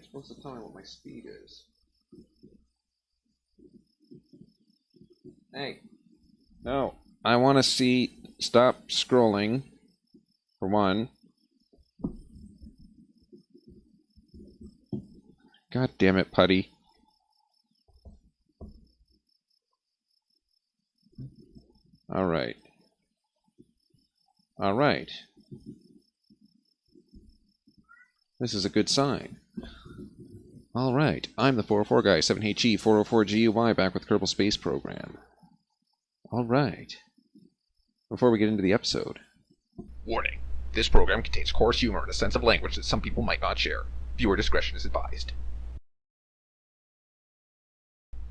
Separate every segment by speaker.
Speaker 1: supposed to tell me what my speed is. Hey. No. I want to see... Stop scrolling. For one. God damn it, Putty. Alright. Alright. This is a good sign. Alright. I'm the 404 guy, 7HE, 404GUY, back with Kerbal Space Program. Alright. Before we get into the episode.
Speaker 2: Warning. This program contains coarse humor and a sense of language that some people might not share. Viewer discretion is advised.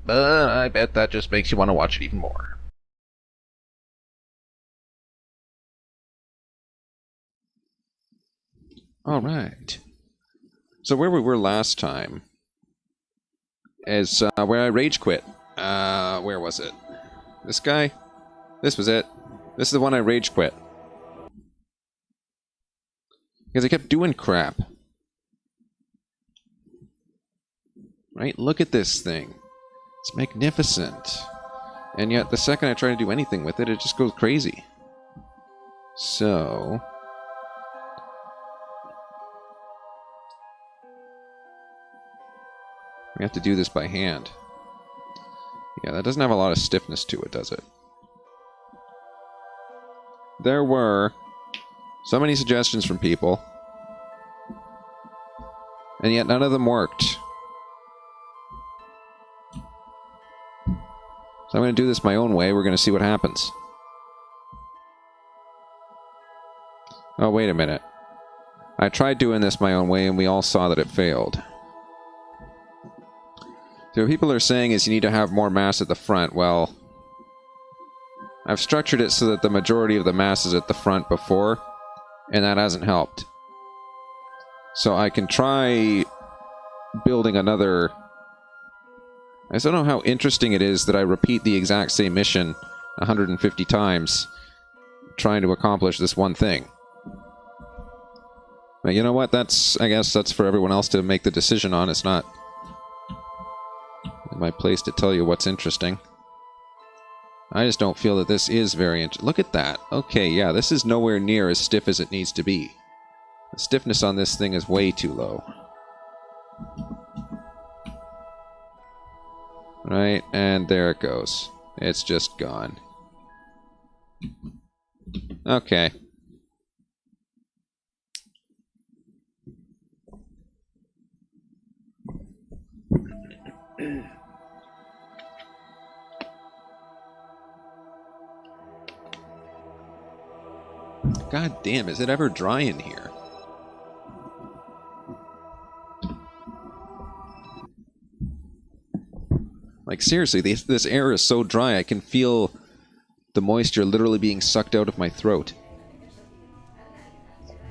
Speaker 2: But I bet that just makes you want to watch it even more.
Speaker 1: Alright. So where we were last time is where I rage quit. Where was it? This guy? This was it. This is the one I rage quit. Because I kept doing crap. Right? Look at this thing. It's magnificent. And yet, the second I try to do anything with it, it just goes crazy. So... we have to do this by hand. Yeah, that doesn't have a lot of stiffness to it, does it? There were so many suggestions from people, and yet none of them worked. So I'm going to do this my own way. We're going to see what happens. Oh, wait a minute. I tried doing this my own way, and we all saw that it failed. So what people are saying is you need to have more mass at the front. Well, I've structured it so that the majority of the mass is at the front before, and that hasn't helped. So I can try building another... I just don't know how interesting it is that I repeat the exact same mission 150 times trying to accomplish this one thing. But you know what? I guess that's for everyone else to make the decision on. It's not my place to tell you what's interesting. I just don't feel that this is very interesting. Look at that. Okay, yeah, this is nowhere near as stiff as it needs to be. The stiffness on this thing is way too low. Right, and there it goes. It's just gone. Okay. God damn, is it ever dry in here? Like, seriously, this air is so dry, I can feel the moisture literally being sucked out of my throat.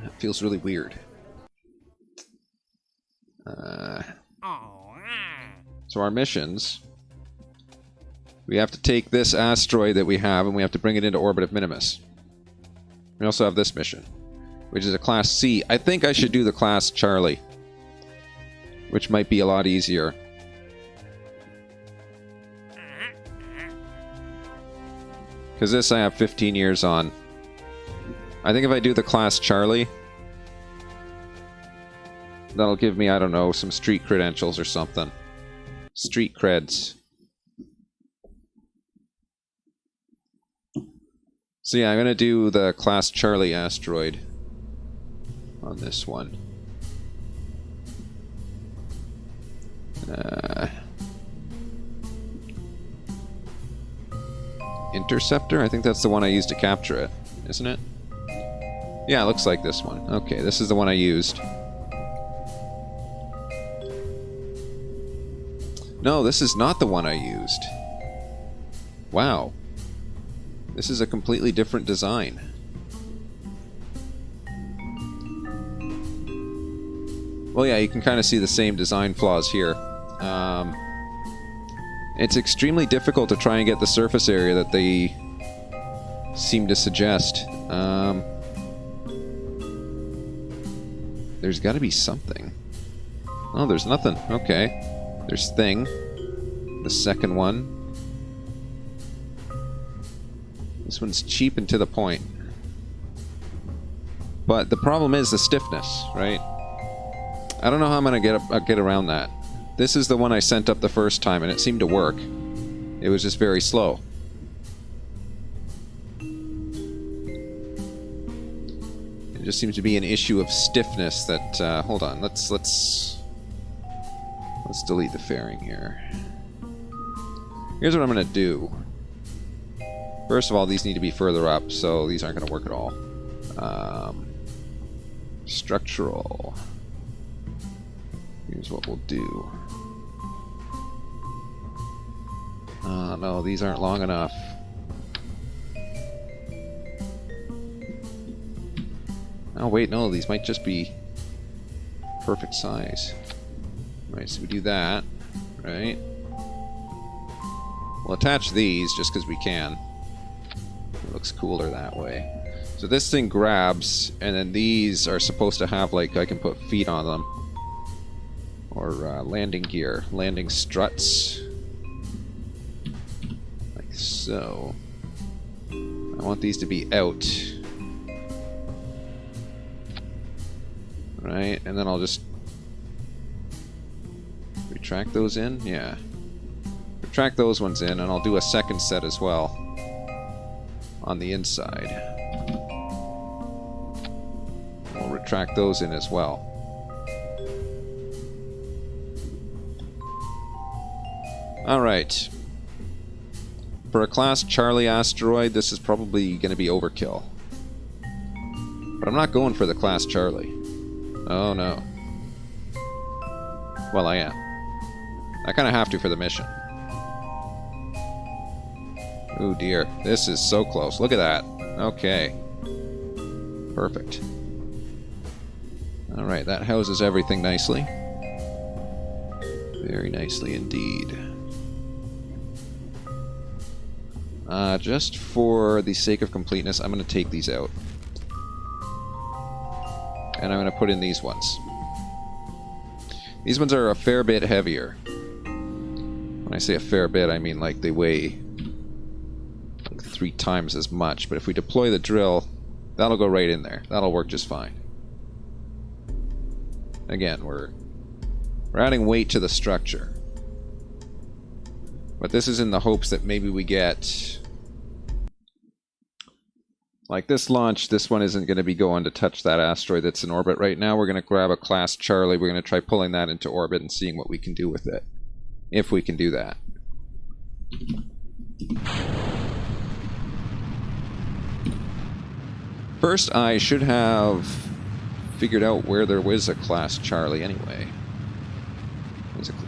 Speaker 1: It feels really weird. So our missions... we have to take this asteroid that we have, and we have to bring it into orbit of Minimus. We also have this mission, which is a Class C. I think I should do the Class Charlie, which might be a lot easier. Because this I have 15 years on. I think if I do the Class Charlie, that'll give me, I don't know, some street credentials or something. Street creds. So yeah, I'm going to do the Class Charlie asteroid on this one. Interceptor? I think that's the one I used to capture it, isn't it? Yeah, it looks like this one. Okay, this is the one I used. No, this is not the one I used. Wow. This is a completely different design. Well, yeah, you can kind of see the same design flaws here. It's extremely difficult to try and get the surface area that they seem to suggest. There's got to be something. Oh, there's nothing. Okay. There's thing. The second one. This one's cheap and to the point. But the problem is the stiffness, right? I don't know how I'm going to get around that. This is the one I sent up the first time, and it seemed to work. It was just very slow. It just seems to be an issue of stiffness that... hold on, let's delete the fairing here. Here's what I'm going to do. First of all, these need to be further up, so these aren't going to work at all. Structural. Here's what we'll do. No, these aren't long enough. Oh, wait, no, these might just be perfect size. Right, so we do that, right? We'll attach these just because we can. It looks cooler that way. So this thing grabs, and then these are supposed to have, like, I can put feet on them. Or landing gear, landing struts. Like so. I want these to be out. Right, and then I'll just retract those in? Yeah. Retract those ones in, and I'll do a second set as well on the inside. We'll retract those in as well. Alright. For a Class Charlie asteroid, this is probably going to be overkill. But I'm not going for the Class Charlie. Oh no. Well, I am. I kind of have to for the mission. Oh dear. This is so close. Look at that. Okay. Perfect. Alright, that houses everything nicely. Very nicely indeed. Just for the sake of completeness, I'm going to take these out. And I'm going to put in these ones. These ones are a fair bit heavier. When I say a fair bit, I mean like they weigh like 3 times as much. But if we deploy the drill, that'll go right in there. That'll work just fine. Again, we're adding weight to the structure. But this is in the hopes that maybe we get... Like this launch, this one isn't going to be going to touch that asteroid that's in orbit right now. We're going to grab a Class Charlie. We're going to try pulling that into orbit and seeing what we can do with it. If we can do that. First, I should have figured out where there was a Class Charlie anyway.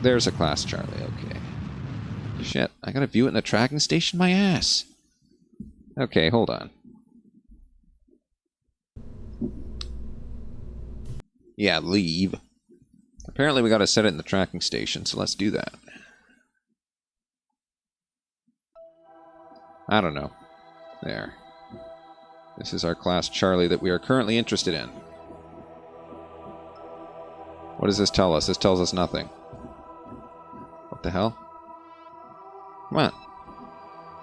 Speaker 1: There's a Class Charlie, okay. Shit, I gotta view it in the tracking station? My ass! Okay, hold on. Yeah, leave. Apparently we gotta set it in the tracking station, so let's do that. I don't know. There. This is our Class Charlie that we are currently interested in. What does this tell us? This tells us nothing. What the hell? Come on.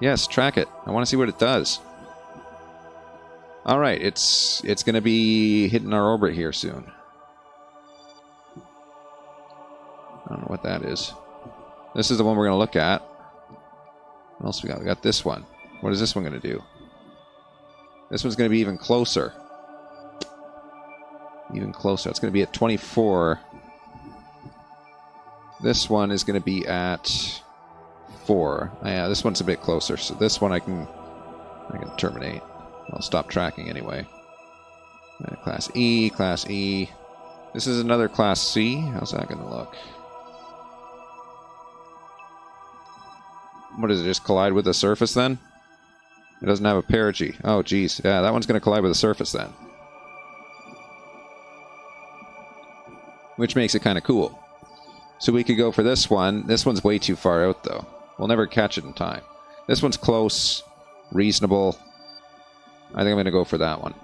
Speaker 1: Yes, track it. I want to see what it does. Alright, it's going to be hitting our orbit here soon. I don't know what that is. This is the one we're going to look at. What else we got? We got this one. What is this one going to do? This one's going to be even closer. Even closer. It's going to be at 24. This one is going to be at 4. Yeah, this one's a bit closer. So this one I can terminate. I'll stop tracking anyway. Class E, Class E. This is another Class C. How's that going to look? What does it just collide with the surface then? It doesn't have a perigee. Oh, geez. Yeah, that one's going to collide with the surface then. Which makes it kind of cool. So we could go for this one. This one's way too far out, though. We'll never catch it in time. This one's close, reasonable. I think I'm going to go for that one.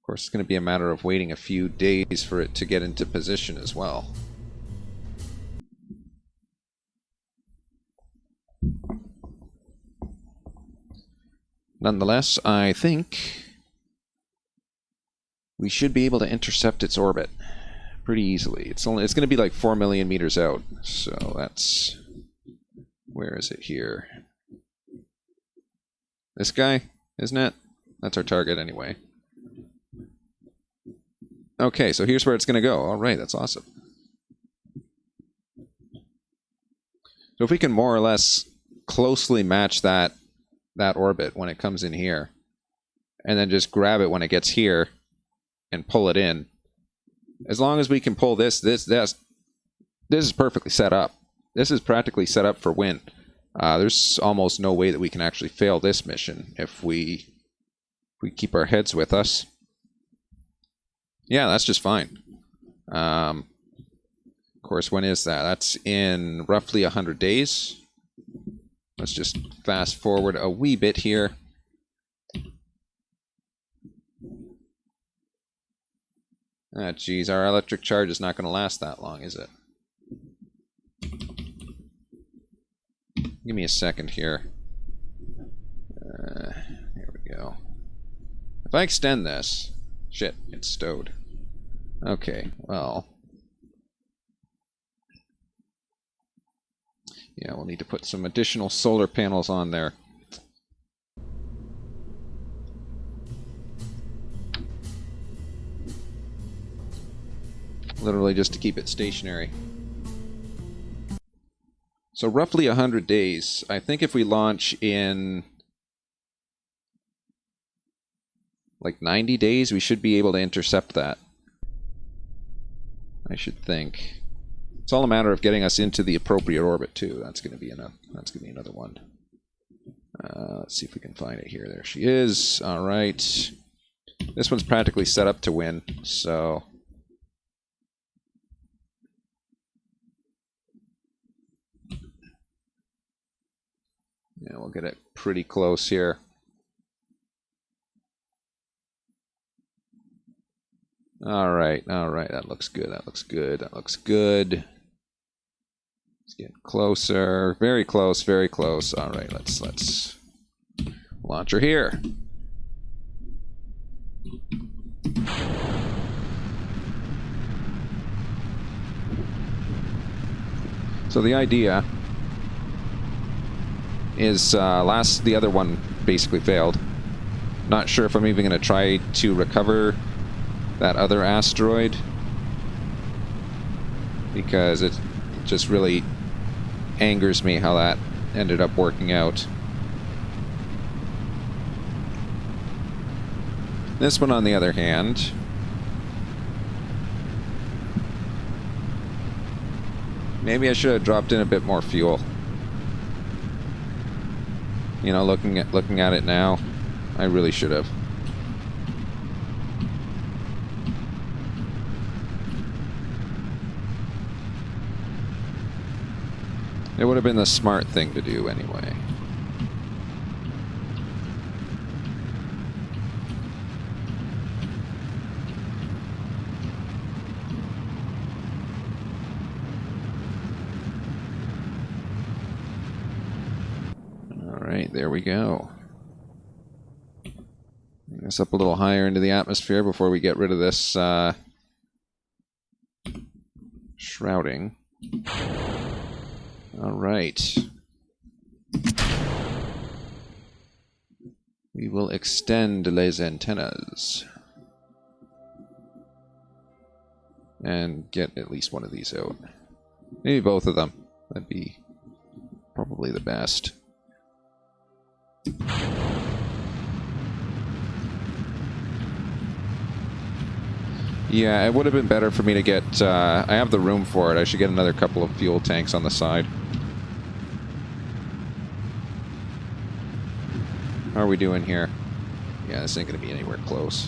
Speaker 1: course, it's going to be a matter of waiting a few days for it to get into position as well. Nonetheless, I think we should be able to intercept its orbit pretty easily. It's going to be like 4 million meters out. So that's, where is it here? This guy, isn't it? That's our target anyway. Okay, so here's where it's going to go. All right, that's awesome. So if we can more or less closely match that orbit when it comes in here, and then just grab it when it gets here and pull it in. As long as we can pull this is perfectly set up. This is practically set up for win. There's almost no way that we can actually fail this mission if we keep our heads with us. Yeah, that's just fine. Of course, when is that? That's in roughly 100 days. Let's just fast forward a wee bit here. Ah, geez, our electric charge is not going to last that long, is it? Give me a second here. Here we go. If I extend this... Shit, it's stowed. Okay, well... Yeah, we'll need to put some additional solar panels on there. Literally just to keep it stationary. So roughly 100 days. I think if we launch in like 90 days, we should be able to intercept that. I should think. It's all a matter of getting us into the appropriate orbit too. That's going to be another one. Let's see if we can find it here. There she is. All right. This one's practically set up to win, so... Yeah, we'll get it pretty close here. All right, that looks good, that looks good, that looks good. Let's get closer, very close, very close. All right, let's launch her here. So the idea is the other one basically failed. Not sure if I'm even going to try to recover that other asteroid, because it just really angers me how that ended up working out. This one, on the other hand, maybe I should have dropped in a bit more fuel. You know, looking at it now, I really should have. It would have been the smart thing to do anyway. Alright, there we go. Bring this up a little higher into the atmosphere before we get rid of this shrouding. Alright. We will extend les antennas. And get at least one of these out. Maybe both of them. That'd be probably the best. Yeah, it would have been better for me to get... I have the room for it. I should get another couple of fuel tanks on the side. How are we doing here? Yeah, this ain't going to be anywhere close.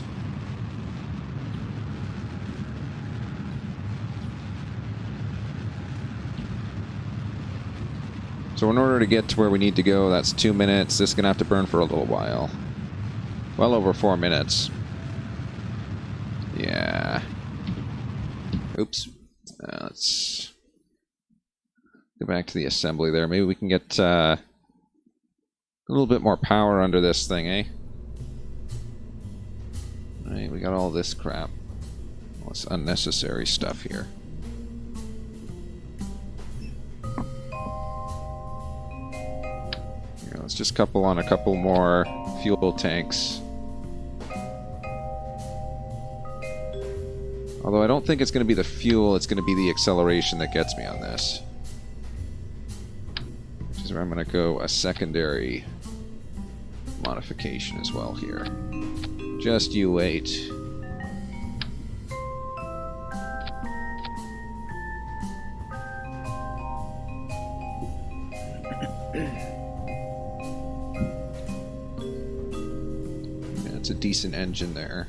Speaker 1: So in order to get to where we need to go, that's 2 minutes. This is going to have to burn for a little while. Well over 4 minutes. Yeah. Oops. Let's go back to the assembly there. Maybe we can get a little bit more power under this thing, eh? Alright, we got all this crap. All this unnecessary stuff here. Here, let's just couple on a couple more fuel tanks. Although I don't think it's going to be the fuel, it's going to be the acceleration that gets me on this. Which is where I'm going to go a secondary modification as well here. Just you wait. Yeah, it's a decent engine there.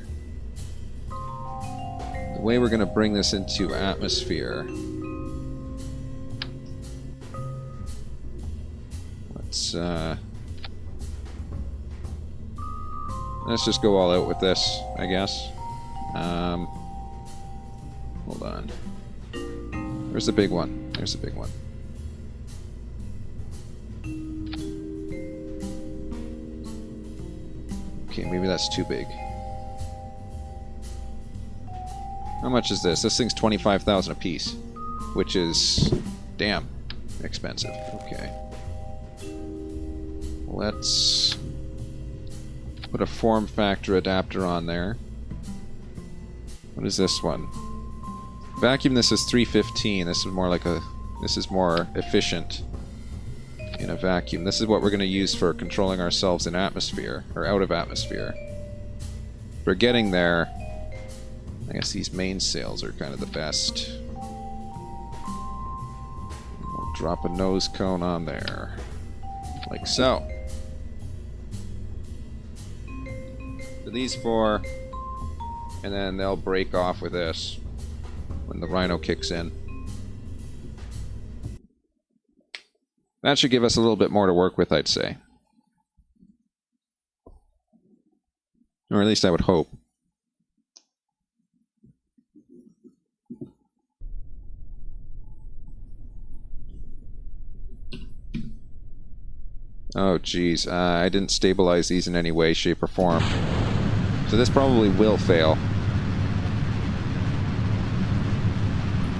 Speaker 1: The way we're going to bring this into atmosphere... Let's just go all out with this, I guess. Hold on. Where's the big one? There's the big one. Okay, maybe that's too big. How much is this? This thing's 25,000 a piece, which is damn expensive. Okay. Let's put a form factor adapter on there. What is this one? Vacuum, this is 315. This is more like a... This is more efficient in a vacuum. This is what we're going to use for controlling ourselves in atmosphere, or out of atmosphere. For getting there, I guess these mainsails are kind of the best. We'll drop a nose cone on there. Like so. So these four, and then they'll break off with this when the Rhino kicks in. That should give us a little bit more to work with, I'd say. Or at least I would hope. Oh, geez. I didn't stabilize these in any way, shape, or form. So this probably will fail.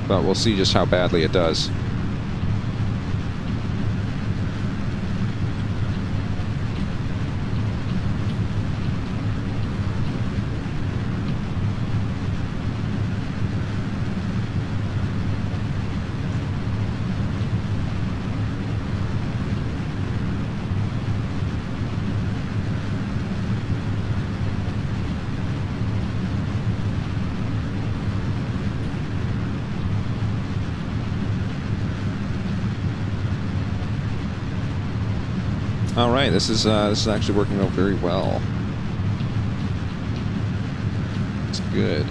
Speaker 1: But we'll see just how badly it does. All right, this is actually working out very well. It's good.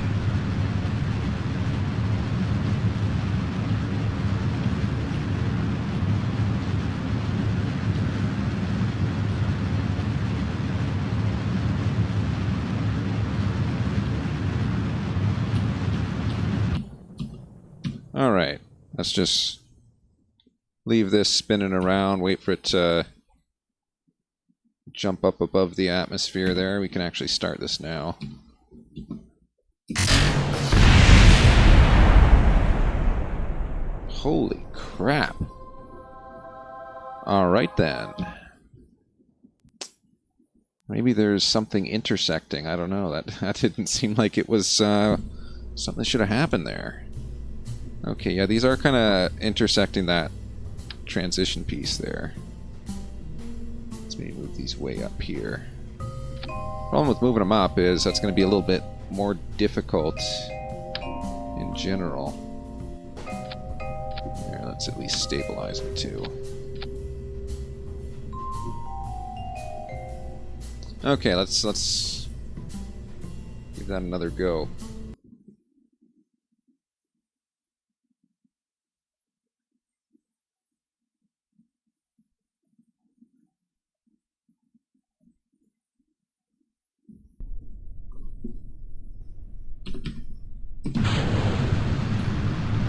Speaker 1: All right, let's just leave this spinning around, wait for it to jump up above the atmosphere there. We can actually start this now. Holy crap. Alright then. Maybe there's something intersecting. I don't know. That didn't seem like it was something should have happened there. Okay, yeah, these are kind of intersecting that transition piece there. Let's maybe move these way up here. Problem with moving them up is that's going to be a little bit more difficult in general. There, let's at least stabilize them too. Okay, let's give that another go.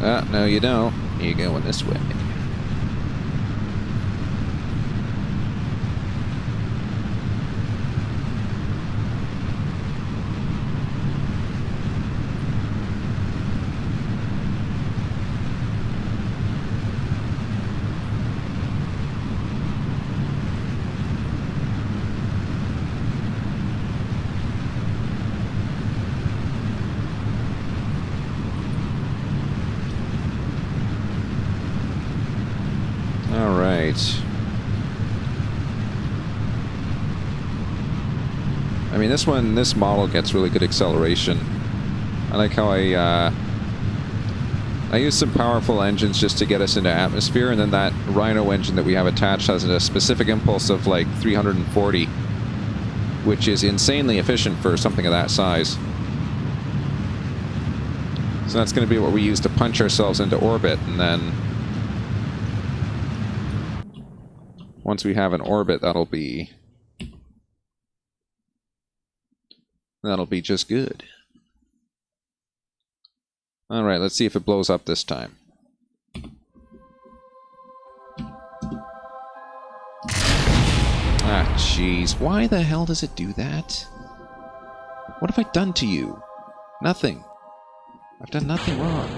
Speaker 1: No you don't. You're going this way. I mean, this model gets really good acceleration. I like how I use some powerful engines just to get us into atmosphere, and then that Rhino engine that we have attached has a specific impulse of like 340, which is insanely efficient for something of that size. So that's going to be what we use to punch ourselves into orbit, and then once we have an orbit, that'll be just good. Alright, let's see if it blows up this time. Ah, jeez. Why the hell does it do that? What have I done to you? Nothing. I've done nothing wrong.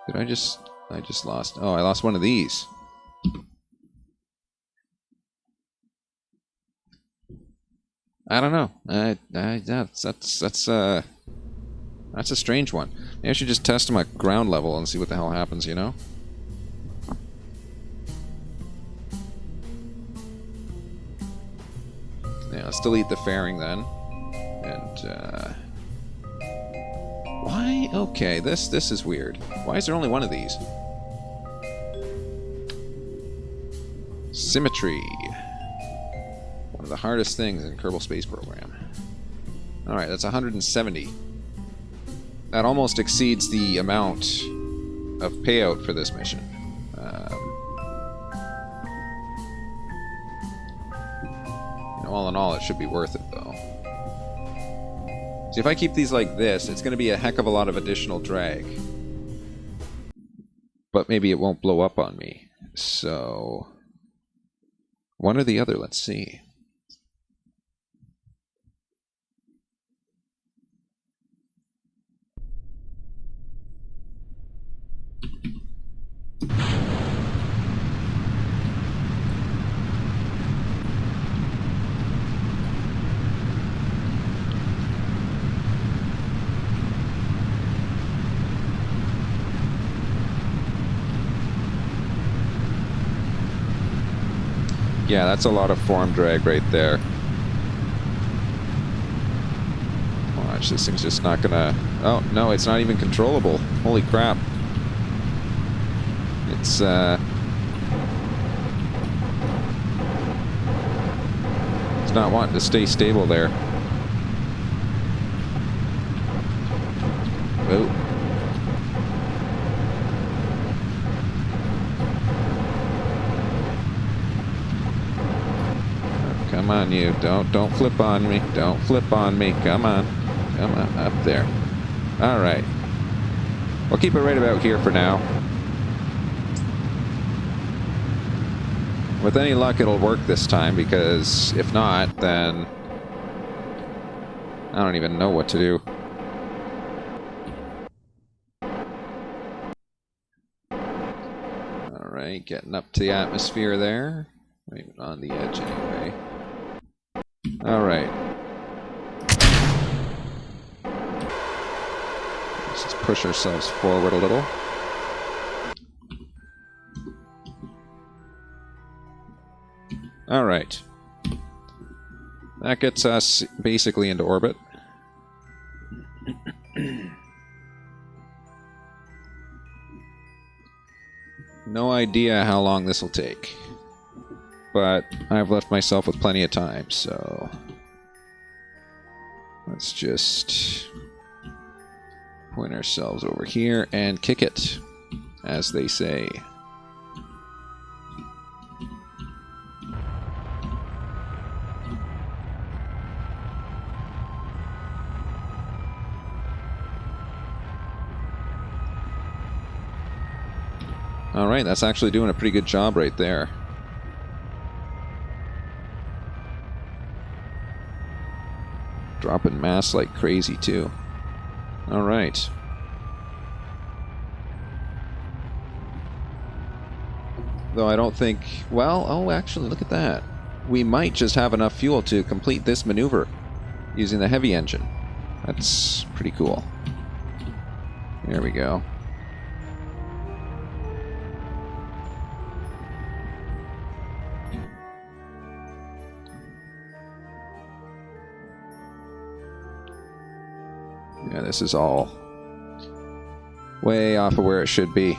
Speaker 1: Did I just lost... Oh, I lost one of these. I don't know. That's a strange one. Maybe I should just test them at ground level and see what the hell happens, you know? Yeah, let's delete the fairing then. And, why? Okay, this is weird. Why is there only one of these? Symmetry. One of the hardest things in Kerbal Space Program. Alright, that's 170. That almost exceeds the amount of payout for this mission. All in all, it should be worth it, though. See, if I keep these like this, it's going to be a heck of a lot of additional drag. But maybe it won't blow up on me. So... one or the other, let's see. Yeah, that's a lot of form drag right there. Watch, this thing's just not gonna... Oh, no, it's not even controllable. Holy crap. It's, it's not wanting to stay stable there. Oh. Come on, you. Don't flip on me. Don't flip on me. Come on. Come on. Up there. Alright. We'll keep it right about here for now. With any luck, it'll work this time, because if not, then... I don't even know what to do. Alright, getting up to the atmosphere there. Right on the edge anyway. Alright. Let's just push ourselves forward a little. Alright. That gets us basically into orbit. No idea how long this will take. But I've left myself with plenty of time, so... let's just point ourselves over here and kick it, as they say. Alright, that's actually doing a pretty good job right there. Dropping mass like crazy, too. Alright. Though I don't think... Well, oh, actually, look at that. We might just have enough fuel to complete this maneuver using the heavy engine. That's pretty cool. There we go. Yeah, this is all way off of where it should be.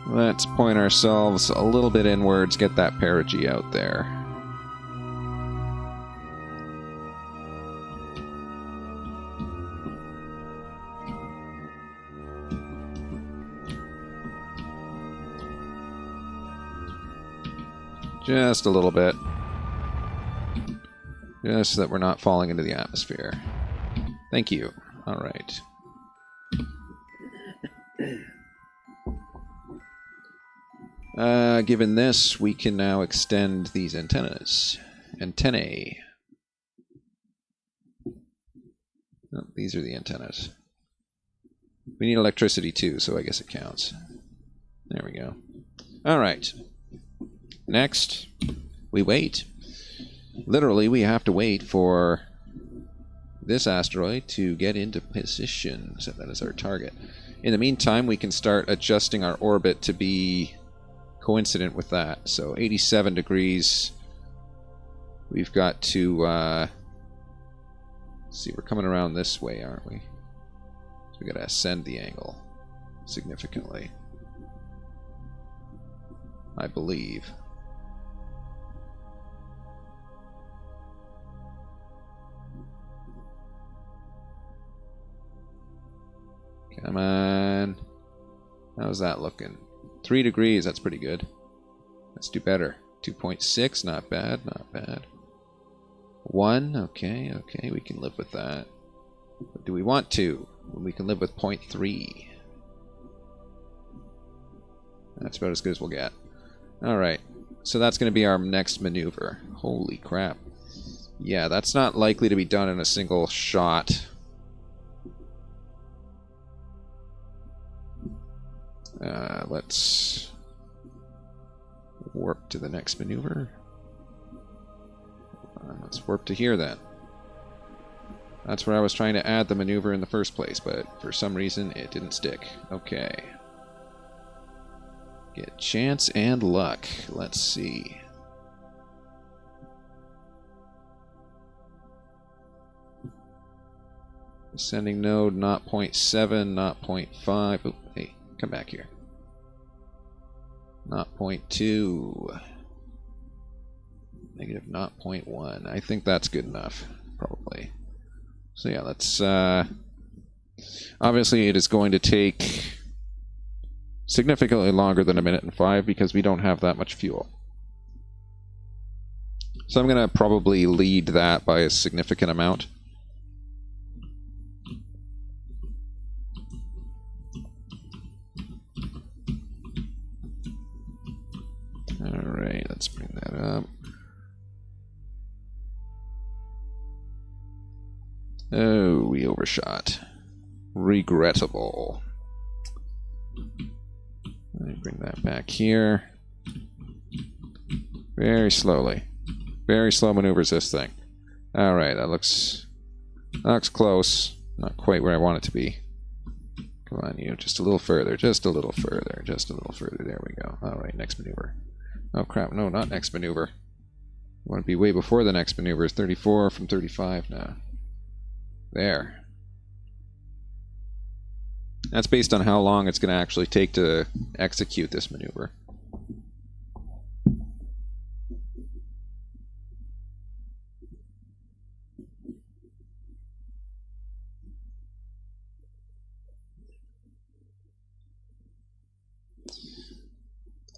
Speaker 1: Let's point ourselves a little bit inwards, get that perigee out there. Just a little bit. Just so that we're not falling into the atmosphere. Thank you. Alright. Given this, we can now extend these antennas. Antennae. Oh, these are the antennas. We need electricity too, so I guess it counts. There we go. Alright. Next, we wait. Literally, we have to wait for this asteroid to get into position. So that is our target. In the meantime, we can start adjusting our orbit to be coincident with that. So 87 degrees. We've got to see, we're coming around this way, aren't we? So we got to ascend the angle significantly, I believe. Come on. How's that looking? 3 degrees, that's pretty good. Let's do better. 2.6, not bad, not bad. 1, okay, okay, we can live with that. But do we want to? We can live with 0.3. That's about as good as we'll get. Alright, so that's going to be our next maneuver. Holy crap. Yeah, that's not likely to be done in a single shot. Let's warp to the next maneuver. Let's warp to here then. That's where I was trying to add the maneuver in the first place, but for some reason it didn't stick. Okay. Get chance and luck. Let's see. Ascending node, not 0.7, not 0.5. Oh, hey, come back here. Not 0.2. Negative not 0.1. I think that's good enough, probably. So yeah, let's... obviously it is going to take significantly longer than 1:05 because we don't have that much fuel. So I'm going to probably lead that by a significant amount. Alright, let's bring that up. Oh, we overshot. Regrettable. Let me bring that back here. Very slowly. Very slow maneuvers, this thing. Alright, that looks close. Not quite where I want it to be. Come on, you. Just a little further. Just a little further. Just a little further. There we go. Alright, next maneuver. Oh crap, no, not next maneuver. I want to be way before the next maneuver. 34 from 35 now. There. That's based on how long it's going to actually take to execute this maneuver.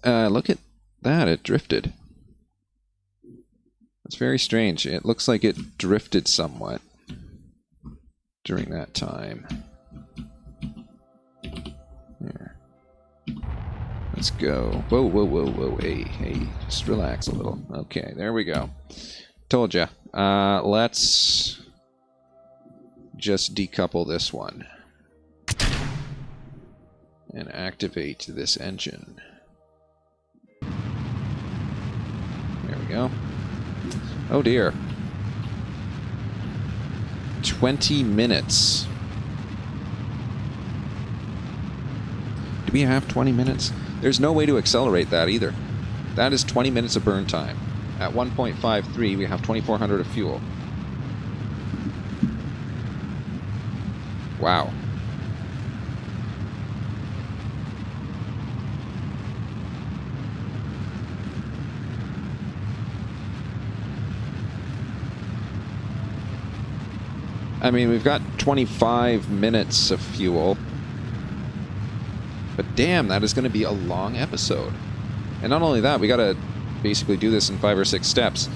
Speaker 1: Look at that, it drifted. It's very strange. It looks like it drifted somewhat. during that time. There. Let's go. Whoa, whoa, whoa, whoa. Hey, hey. Just relax a little. Okay, there we go. Told ya. Let's just decouple this one. And activate this engine. There we go. Oh dear. 20 minutes. Do we have 20 minutes? There's no way to accelerate that either. That is 20 minutes of burn time. At 1.53, we have 2,400 of fuel. Wow. I mean, we've got 25 minutes of fuel. But damn, that is going to be a long episode. And not only that, we got to basically do this in 5 or 6 steps.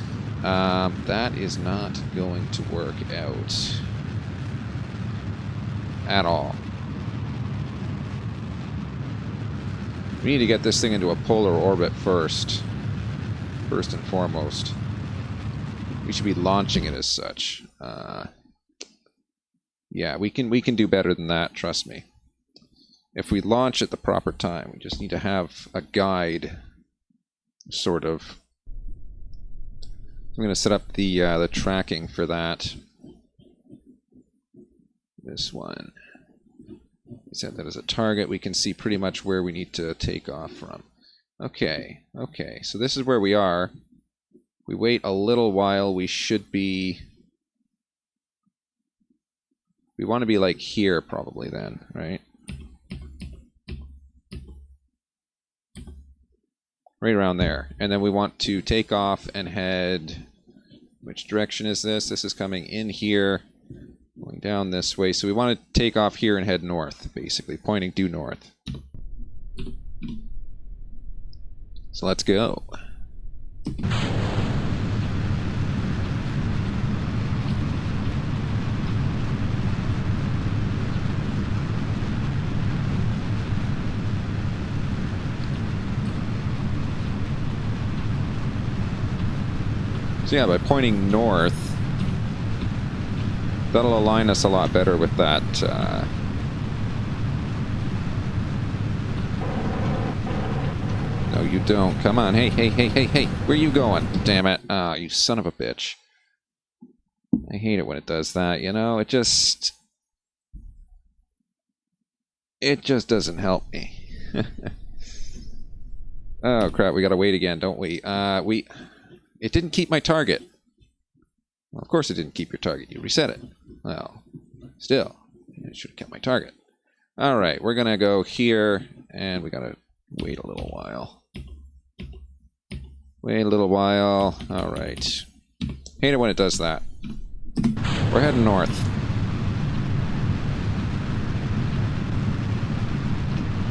Speaker 1: That is not going to work out at all. We need to get this thing into a polar orbit first. First and foremost. We should be launching it as such. Yeah, we can do better than that, trust me. If we launch at the proper time, we just need to have a guide, sort of. I'm going to set up the tracking for that. This one. We set that as a target. We can see pretty much where we need to take off from. Okay, okay. So this is where we are. We wait a little while. We should be... We want to be like here probably then, right? Right around there. And then we want to take off and head... Which direction is this? This is coming in here, going down this way. So we want to take off here and head north, basically, pointing due north. So let's go. So yeah, by pointing north, that'll align us a lot better with that. No, you don't. Come on. Hey, hey, hey, hey, hey. Where are you going? Damn it. Ah, you son of a bitch. I hate it when it does that, you know? It just doesn't help me. Oh, crap. We gotta wait again, don't we? It didn't keep my target. Well, of course it didn't keep your target. You reset it. Well, still, it should have kept my target. All right, we're going to go here, and we got to wait a little while. Wait a little while. All right. Hate it when it does that. We're heading north.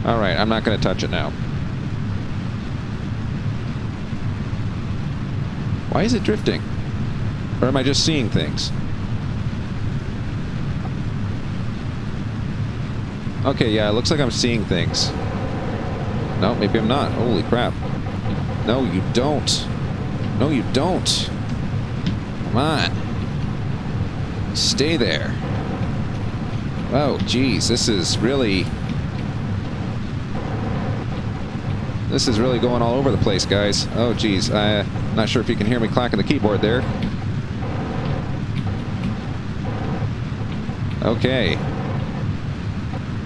Speaker 1: All right, I'm not going to touch it now. Why is it drifting? Or am I just seeing things? Okay, yeah, it looks like I'm seeing things. No, maybe I'm not. Holy crap. No, you don't. No, you don't. Come on. Stay there. Oh, geez, this is really going all over the place, guys. Oh, geez. I'm not sure if you can hear me clacking the keyboard there. Okay.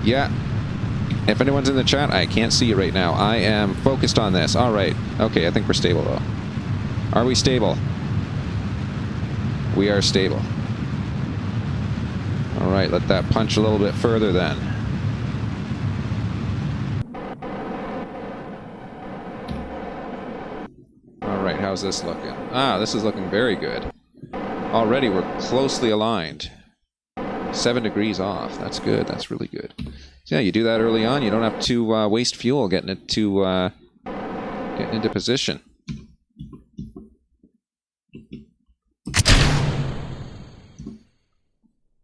Speaker 1: Yeah. If anyone's in the chat, I can't see you right now. I am focused on this. All right. Okay, I think we're stable, though. Are we stable? We are stable. All right, let that punch a little bit further then. All right, how's this looking? Ah, this is looking very good. Already, we're closely aligned. 7 degrees off. That's good. That's really good. So yeah, you do that early on. You don't have to waste fuel getting into position.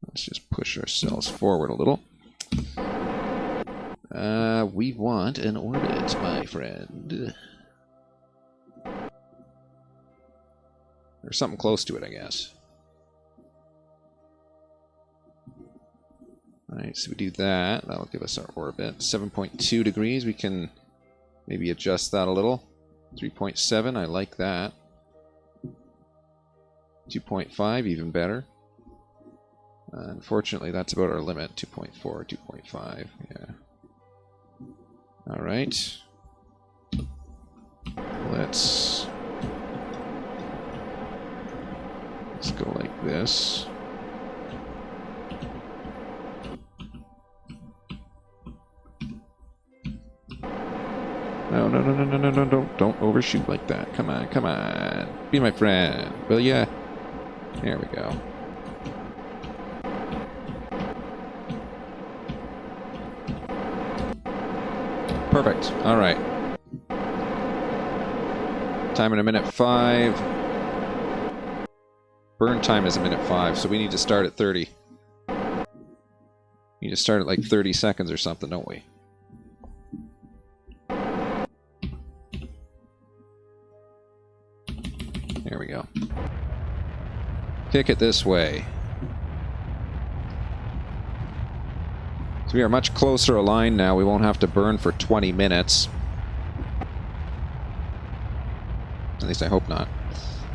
Speaker 1: Let's just put push ourselves forward a little. We want an orbit, my friend. Or something close to it, I guess. Alright, so we do that. That'll give us our orbit. 7.2 degrees. We can maybe adjust that a little. 3.7, I like that. 2.5, even better. Unfortunately, that's about our limit. 2.4, 2.5, yeah. Alright. Let's go like this. No, don't overshoot like that. Come on, come on. Be my friend, will ya? There we go. Perfect. Alright. Time in a minute 5. Burn time is a minute 5, so we need to start at 30. We need to start at like 30 seconds or something, don't we? There we go. Kick it this way. So we are much closer aligned now. We won't have to burn for 20 minutes. At least I hope not.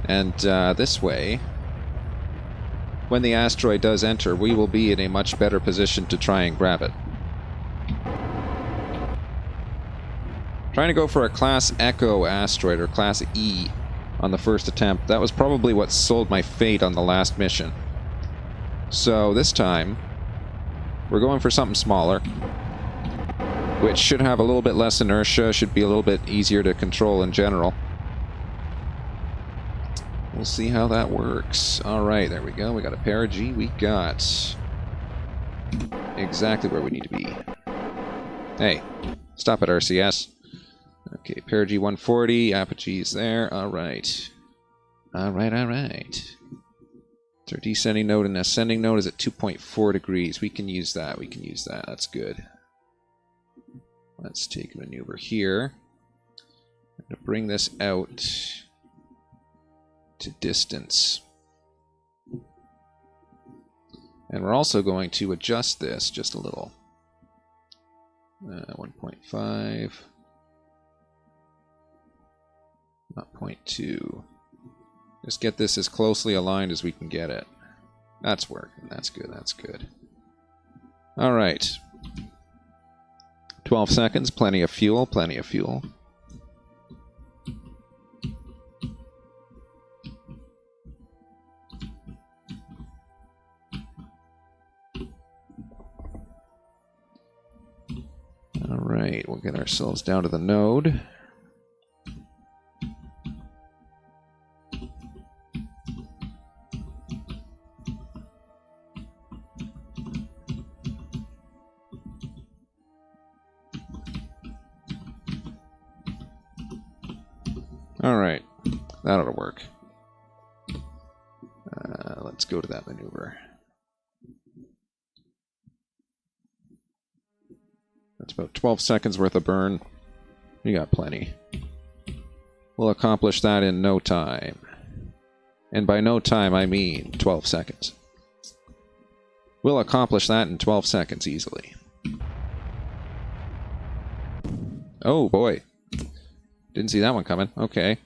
Speaker 1: And this way, when the asteroid does enter, we will be in a much better position to try and grab it. Trying to go for a Class Echo asteroid, or Class E, on the first attempt. That was probably what sold my fate on the last mission. So this time, we're going for something smaller, which should have a little bit less inertia, should be a little bit easier to control in general. We'll see how that works. Alright, there we go. We got a perigee. We got exactly where we need to be. Hey, stop it, RCS. Okay, perigee 140, apogee's there. Alright. Alright. So our descending node and ascending node is at 2.4 degrees. We can use that. That's good. Let's take a maneuver here. I'm going to bring this out to distance. And we're also going to adjust this just a little. 1.5. Not 0.2. Just get this as closely aligned as we can get it. That's working. That's good. That's good. Alright. 12 seconds. Plenty of fuel. Plenty of fuel. Alright. We'll get ourselves down to the node. Alright, that ought to work. Let's go to that maneuver. That's about 12 seconds worth of burn. We got plenty. We'll accomplish that in no time. And by no time, I mean 12 seconds. We'll accomplish that in 12 seconds easily. Oh boy. Didn't see that one coming. Okay.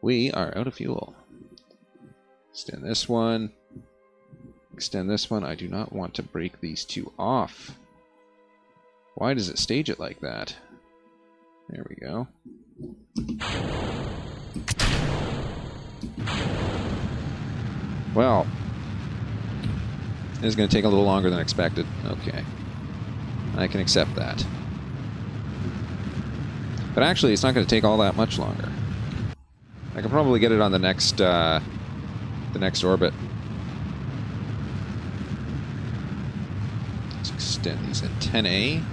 Speaker 1: We are out of fuel. Extend this one. Extend this one. I do not want to break these two off. Why does it stage it like that? There we go. Well, this is going to take a little longer than expected. Okay. I can accept that. But actually, it's not going to take all that much longer. I can probably get it on the next orbit. Let's extend these antennae.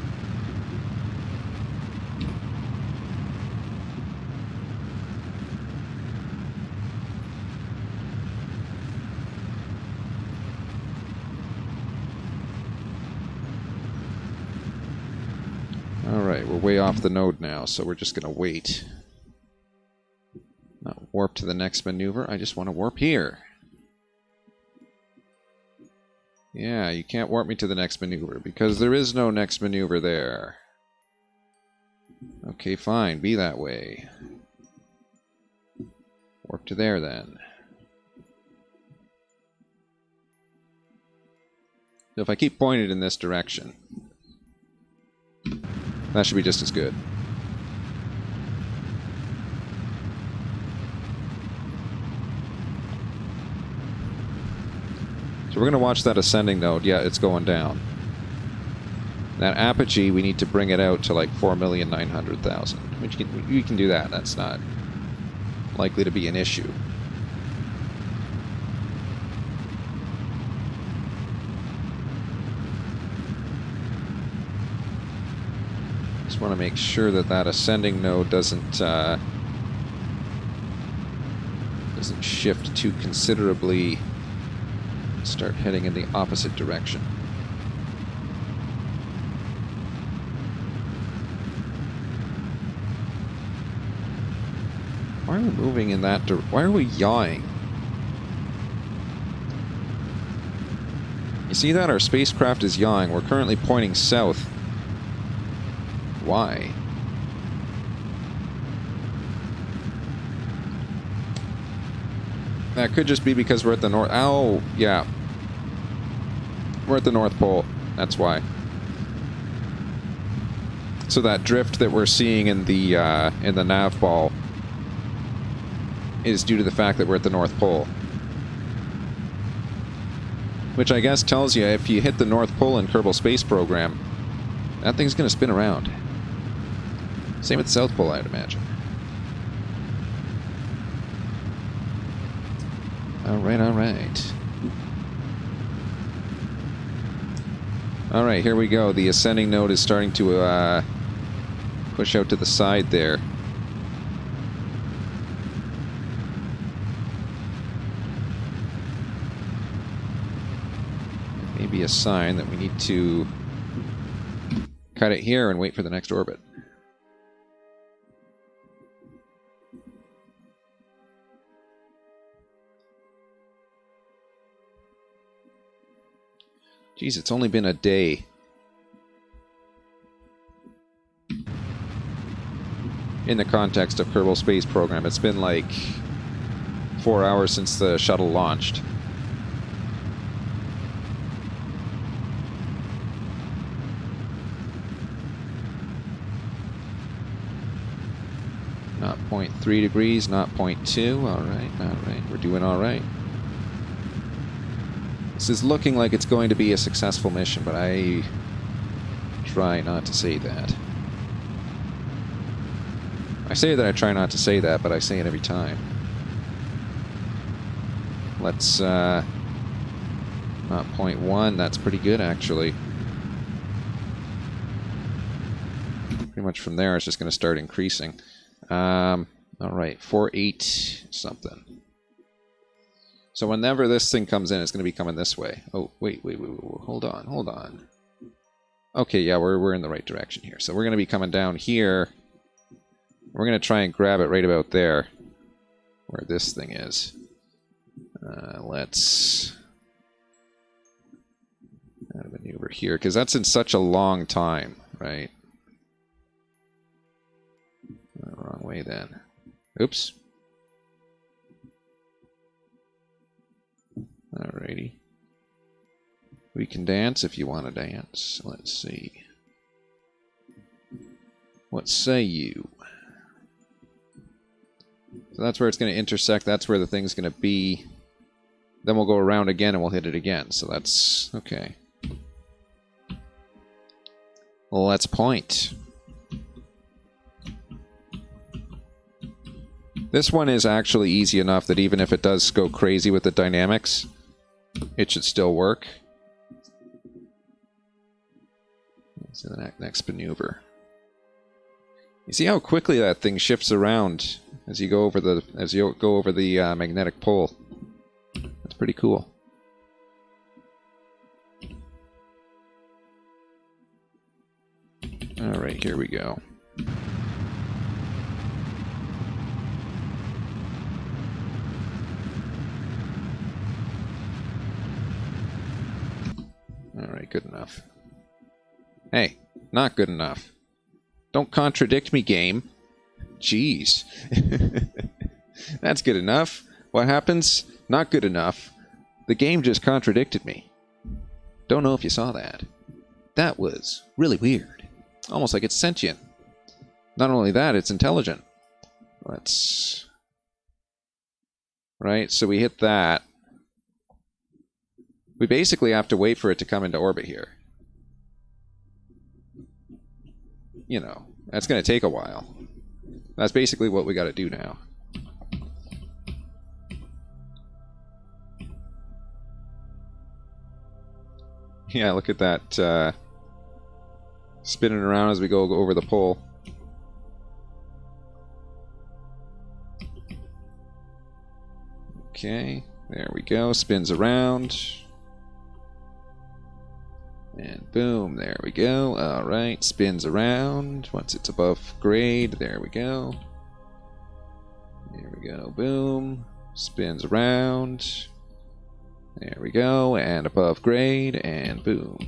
Speaker 1: Alright, we're way off the node now, so we're just going to wait. Not warp to the next maneuver, I just want to warp here. Yeah, you can't warp me to the next maneuver, because there is no next maneuver there. Okay, fine, be that way. Warp to there, then. So if I keep pointed in this direction, that should be just as good. So we're going to watch that ascending node. Yeah, it's going down. That apogee, we need to bring it out to like 4,900,000. We can do that. That's not likely to be an issue. Just want to make sure that that ascending node doesn't shift too considerably. Start heading in the opposite direction. Why are we moving in that direction? Why are we yawing? You see that? Our spacecraft is yawing. We're currently pointing south. Why? That could just be because we're at the north. Oh, yeah. We're at the North Pole. That's why. So that drift that we're seeing in the nav ball is due to the fact that we're at the North Pole. Which I guess tells you if you hit the North Pole in Kerbal Space Program, that thing's going to spin around. Same with the South Pole, I'd imagine. Alright, alright. Alright, here we go. The ascending node is starting to push out to the side there. Maybe a sign that we need to cut it here and wait for the next orbit. Geez, it's only been a day. In the context of Kerbal Space Program, it's been like 4 hours since the shuttle launched. Not 0.3 degrees, not 0.2. Alright, alright. We're doing alright. This is looking like it's going to be a successful mission, but I try not to say that. I say that I try not to say that, but I say it every time. Let's, not 0.1, that's pretty good, actually. Pretty much from there, it's just going to start increasing. Alright, 4.8 something. So whenever this thing comes in, it's going to be coming this way. Oh, wait, hold on. Okay, yeah, we're in the right direction here. So we're going to be coming down here. We're going to try and grab it right about there, where this thing is. Let's add a maneuver here, because that's in such a long time, right? Wrong way then. Oops. Alrighty. We can dance if you want to dance. Let's see. What say you? So that's where it's going to intersect. That's where the thing's going to be. Then we'll go around again and we'll hit it again. So that's... okay. Well, let's point. This one is actually easy enough that even if it does go crazy with the dynamics, it should still work. So the next maneuver. You see how quickly that thing shifts around as you go over the magnetic pole. That's pretty cool. Alright, here we go. Alright, good enough. Hey, not good enough. Don't contradict me, game. Jeez. That's good enough. What happens? Not good enough. The game just contradicted me. Don't know if you saw that. That was really weird. Almost like it's sentient. Not only that, it's intelligent. Let's... Right, so we hit that. We basically have to wait for it to come into orbit here. You know, that's going to take a while. That's basically what we got to do now. Yeah, look at that spinning around as we go over the pole. Okay, there we go. Spins around. And boom, there we go. Alright, spins around. Once it's above grade, there we go. There we go, boom. Spins around. There we go, and above grade, and boom.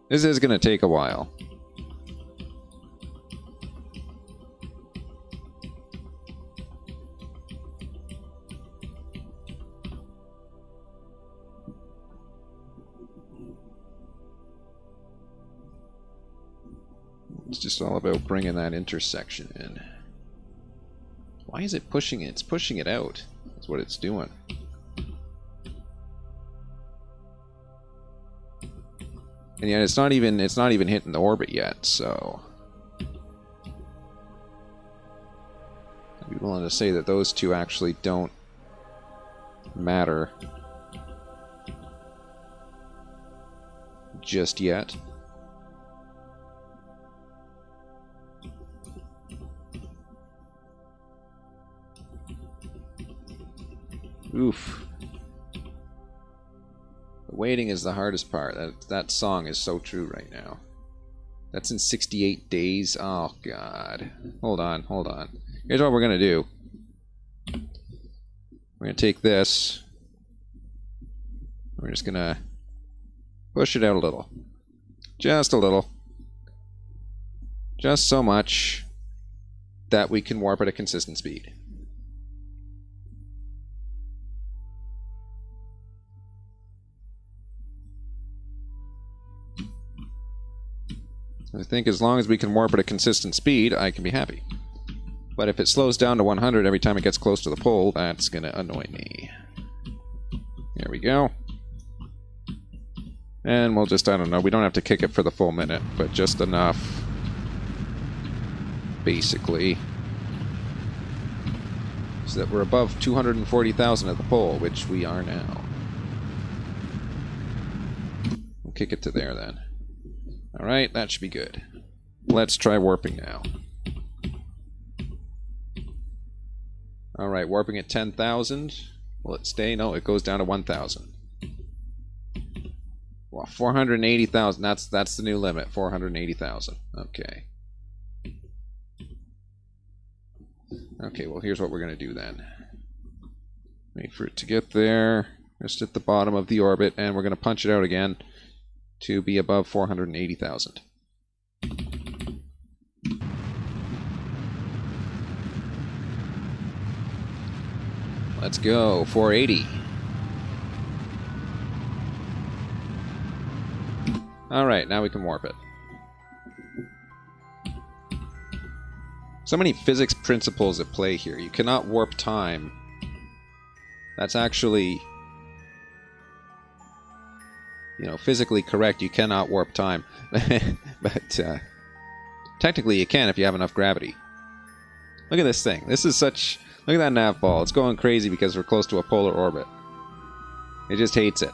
Speaker 1: This is going to take a while. It's just all about bringing that intersection in. Why is it pushing it? It's pushing it out. That's what it's doing. And yet it's not even hitting the orbit yet, so I'd be willing to say that those two actually don't matter just yet. Oof. The waiting is the hardest part. That song is so true right now. That's in 68 days. Oh, God. Hold on, hold on. Here's what we're going to do. We're going to take this. We're just going to push it out a little. Just a little. Just so much that we can warp at a consistent speed. I think as long as we can warp at a consistent speed, I can be happy. But if it slows down to 100 every time it gets close to the pole, that's going to annoy me. There we go. And we'll just, I don't know, we don't have to kick it for the full minute, but just enough, basically, so that we're above 240,000 at the pole, which we are now. We'll kick it to there then. Alright, that should be good. Let's try warping now. Alright, warping at 10,000. Will it stay? No, it goes down to 1,000. Well, 480,000. That's the new limit. 480,000. Okay. Okay, well, here's what we're going to do then. Wait for it to get there. Just at the bottom of the orbit, and we're going to punch it out again to be above 480,000. Let's go. 480. Alright, now we can warp it. So many physics principles at play here. You cannot warp time. That's actually, you know, physically correct. You cannot warp time. But technically you can if you have enough gravity. Look at this thing. This is such... Look at that nav ball. It's going crazy because we're close to a polar orbit. It just hates it.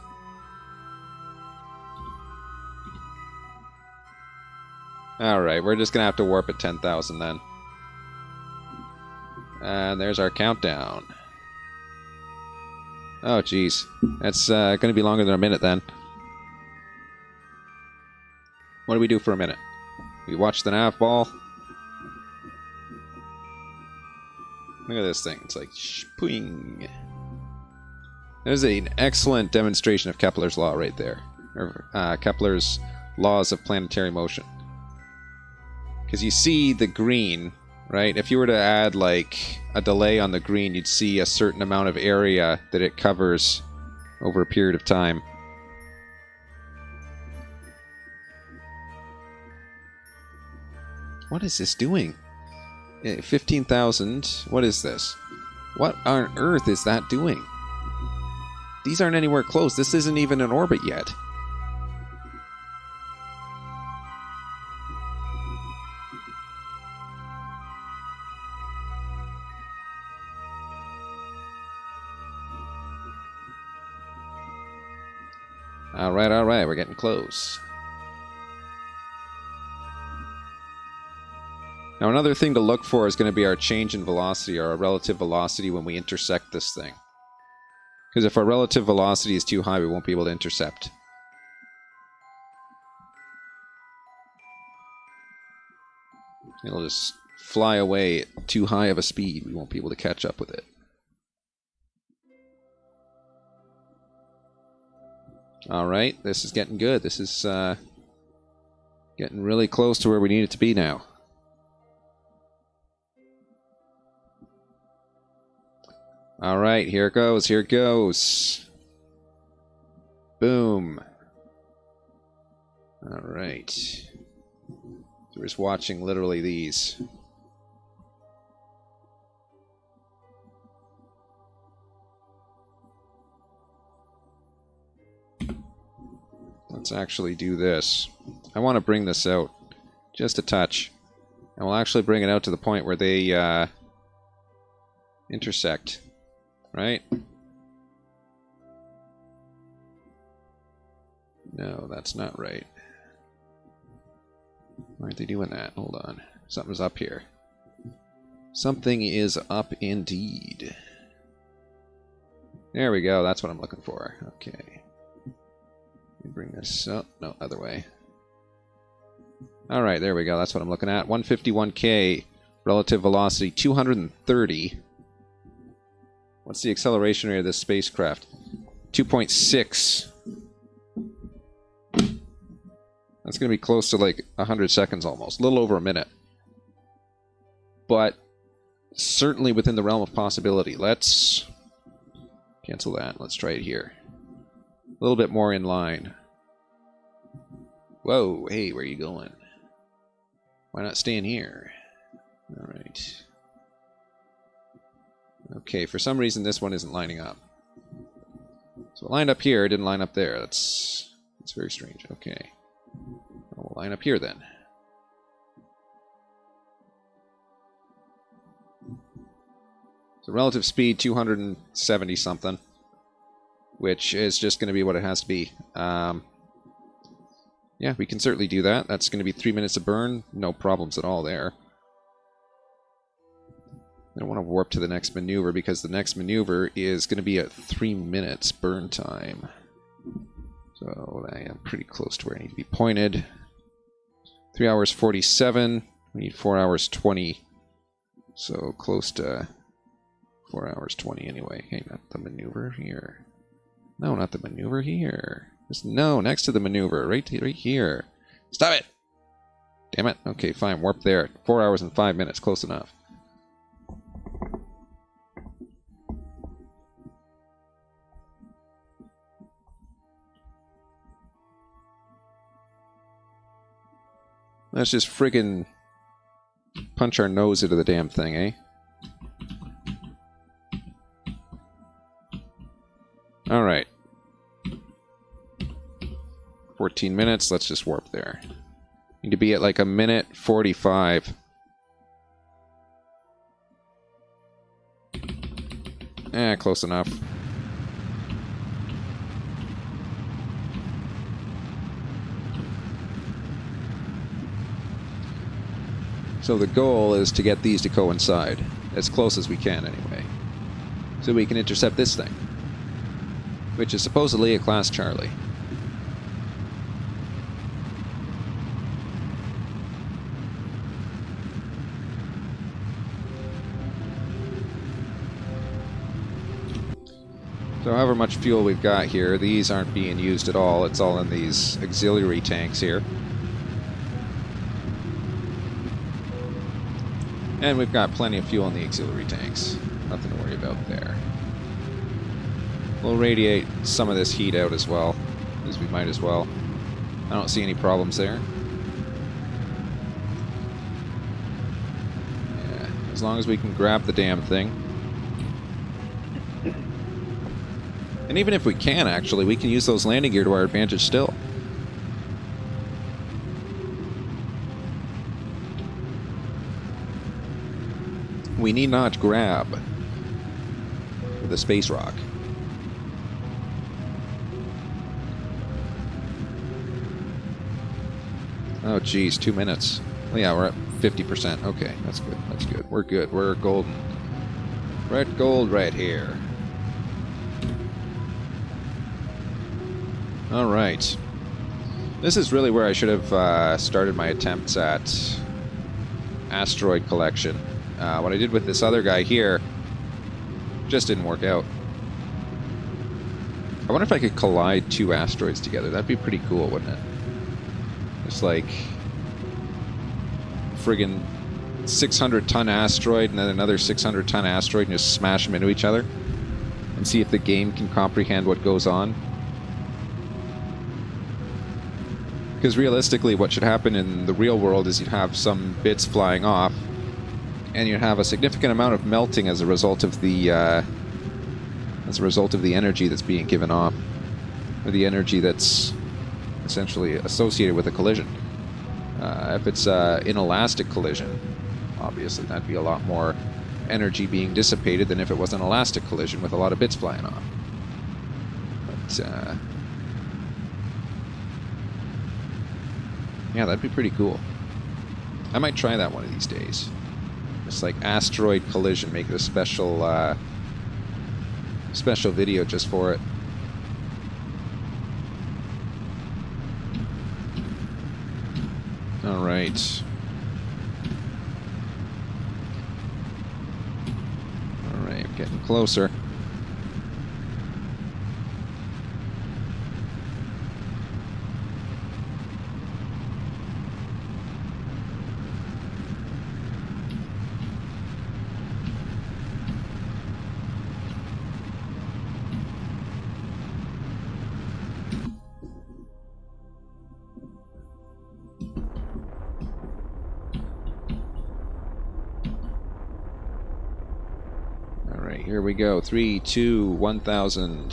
Speaker 1: Alright, we're just going to have to warp at 10,000 then. And there's our countdown. Oh, jeez. That's going to be longer than a minute then. What do we do for a minute? We watch the nav ball. Look at this thing. It's like shpooing. There's an excellent demonstration of Kepler's law right there. Or Kepler's laws of planetary motion. Because you see the green, right? If you were to add like a delay on the green, you'd see a certain amount of area that it covers over a period of time. What is this doing? 15,000. What is this? What on earth is that doing? These aren't anywhere close. This isn't even in orbit yet. All right, we're getting close. Now another thing to look for is going to be our change in velocity, or our relative velocity when we intersect this thing. Because if our relative velocity is too high, we won't be able to intercept. It'll just fly away at too high of a speed. We won't be able to catch up with it. Alright, this is getting good. This is getting really close to where we need it to be now. Alright, here it goes, here it goes. Boom. Alright. So we're just watching literally these. Let's actually do this. I want to bring this out just a touch. And we'll actually bring it out to the point where they intersect. Right? No, that's not right. Why aren't they doing that? Hold on. Something's up here. Something is up indeed. There we go. That's what I'm looking for. Okay. Let me bring this up. No, other way. Alright, there we go. That's what I'm looking at. 151K. Relative velocity 230. What's the acceleration rate of this spacecraft? 2.6. That's going to be close to like 100 seconds almost. A little over a minute. But certainly within the realm of possibility. Let's cancel that. Let's try it here. A little bit more in line. Whoa, hey, where are you going? Why not staying here? Alright. Okay, for some reason this one isn't lining up. So it lined up here, it didn't line up there. That's very strange. Okay. We'll line up here then. So relative speed 270 something, which is just going to be what it has to be. Yeah, we can certainly do that. That's going to be 3 minutes of burn. No problems at all there. I don't want to warp to the next maneuver because the next maneuver is going to be at 3 minutes burn time. So I am pretty close to where I need to be pointed. 3 hours 47. We need 4 hours 20. So close to 4 hours 20 anyway. Hey, not the maneuver here. No, not the maneuver here. Just, no, next to the maneuver. Right here. Stop it! Damn it. Okay, fine. Warp there. 4 hours and 5 minutes. Close enough. Let's just friggin' punch our nose into the damn thing, eh? Alright. 14 minutes, let's just warp there. Need to be at like a minute 45. Close enough. So the goal is to get these to coincide, as close as we can anyway. So we can intercept this thing, which is supposedly a Class Charlie. So however much fuel we've got here, these aren't being used at all. It's all in these auxiliary tanks here. And we've got plenty of fuel in the auxiliary tanks. Nothing to worry about there. We'll radiate some of this heat out as well, because we might as well. I don't see any problems there. Yeah, as long as we can grab the damn thing. And even if we can, actually, we can use those landing gear to our advantage still. We need not grab the space rock. Oh, geez, 2 minutes. Well, yeah, we're at 50%. Okay, that's good. That's good. We're good. We're golden. Red gold right here. All right. This is really where I should have started my attempts at asteroid collection. What I did with this other guy here just didn't work out. I wonder if I could collide 2 asteroids together. That'd be pretty cool, wouldn't it? Just like friggin' 600-ton asteroid and then another 600-ton asteroid and just smash them into each other and see if the game can comprehend what goes on. Because realistically, what should happen in the real world is you'd have some bits flying off, and you'd have a significant amount of melting as a result of the energy that's being given off, or the energy that's essentially associated with a collision. If it's an inelastic collision, obviously that'd be a lot more energy being dissipated than if it was an elastic collision with a lot of bits flying off. But yeah, that'd be pretty cool. I might try that one of these days. It's like asteroid collision, make it a special special video just for it. All right. All right, getting closer. Here we go. 3, 2, 1,000.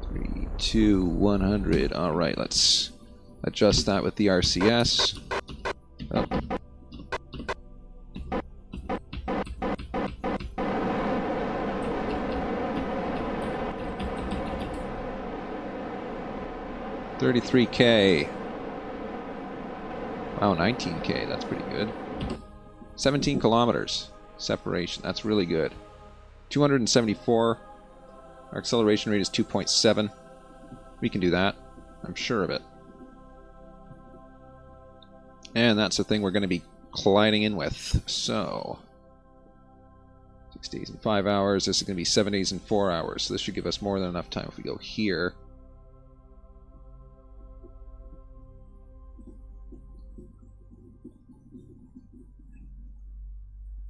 Speaker 1: 3, 2, 100. All right, let's adjust that with the RCS. Oh. $33K. Wow, 19K, that's pretty good. 17 kilometers separation, that's really good. 274, our acceleration rate is 2.7. We can do that, I'm sure of it. And that's the thing we're going to be colliding in with. So, 6 days and 5 hours, this is going to be 7 days and 4 hours. So this should give us more than enough time if we go here.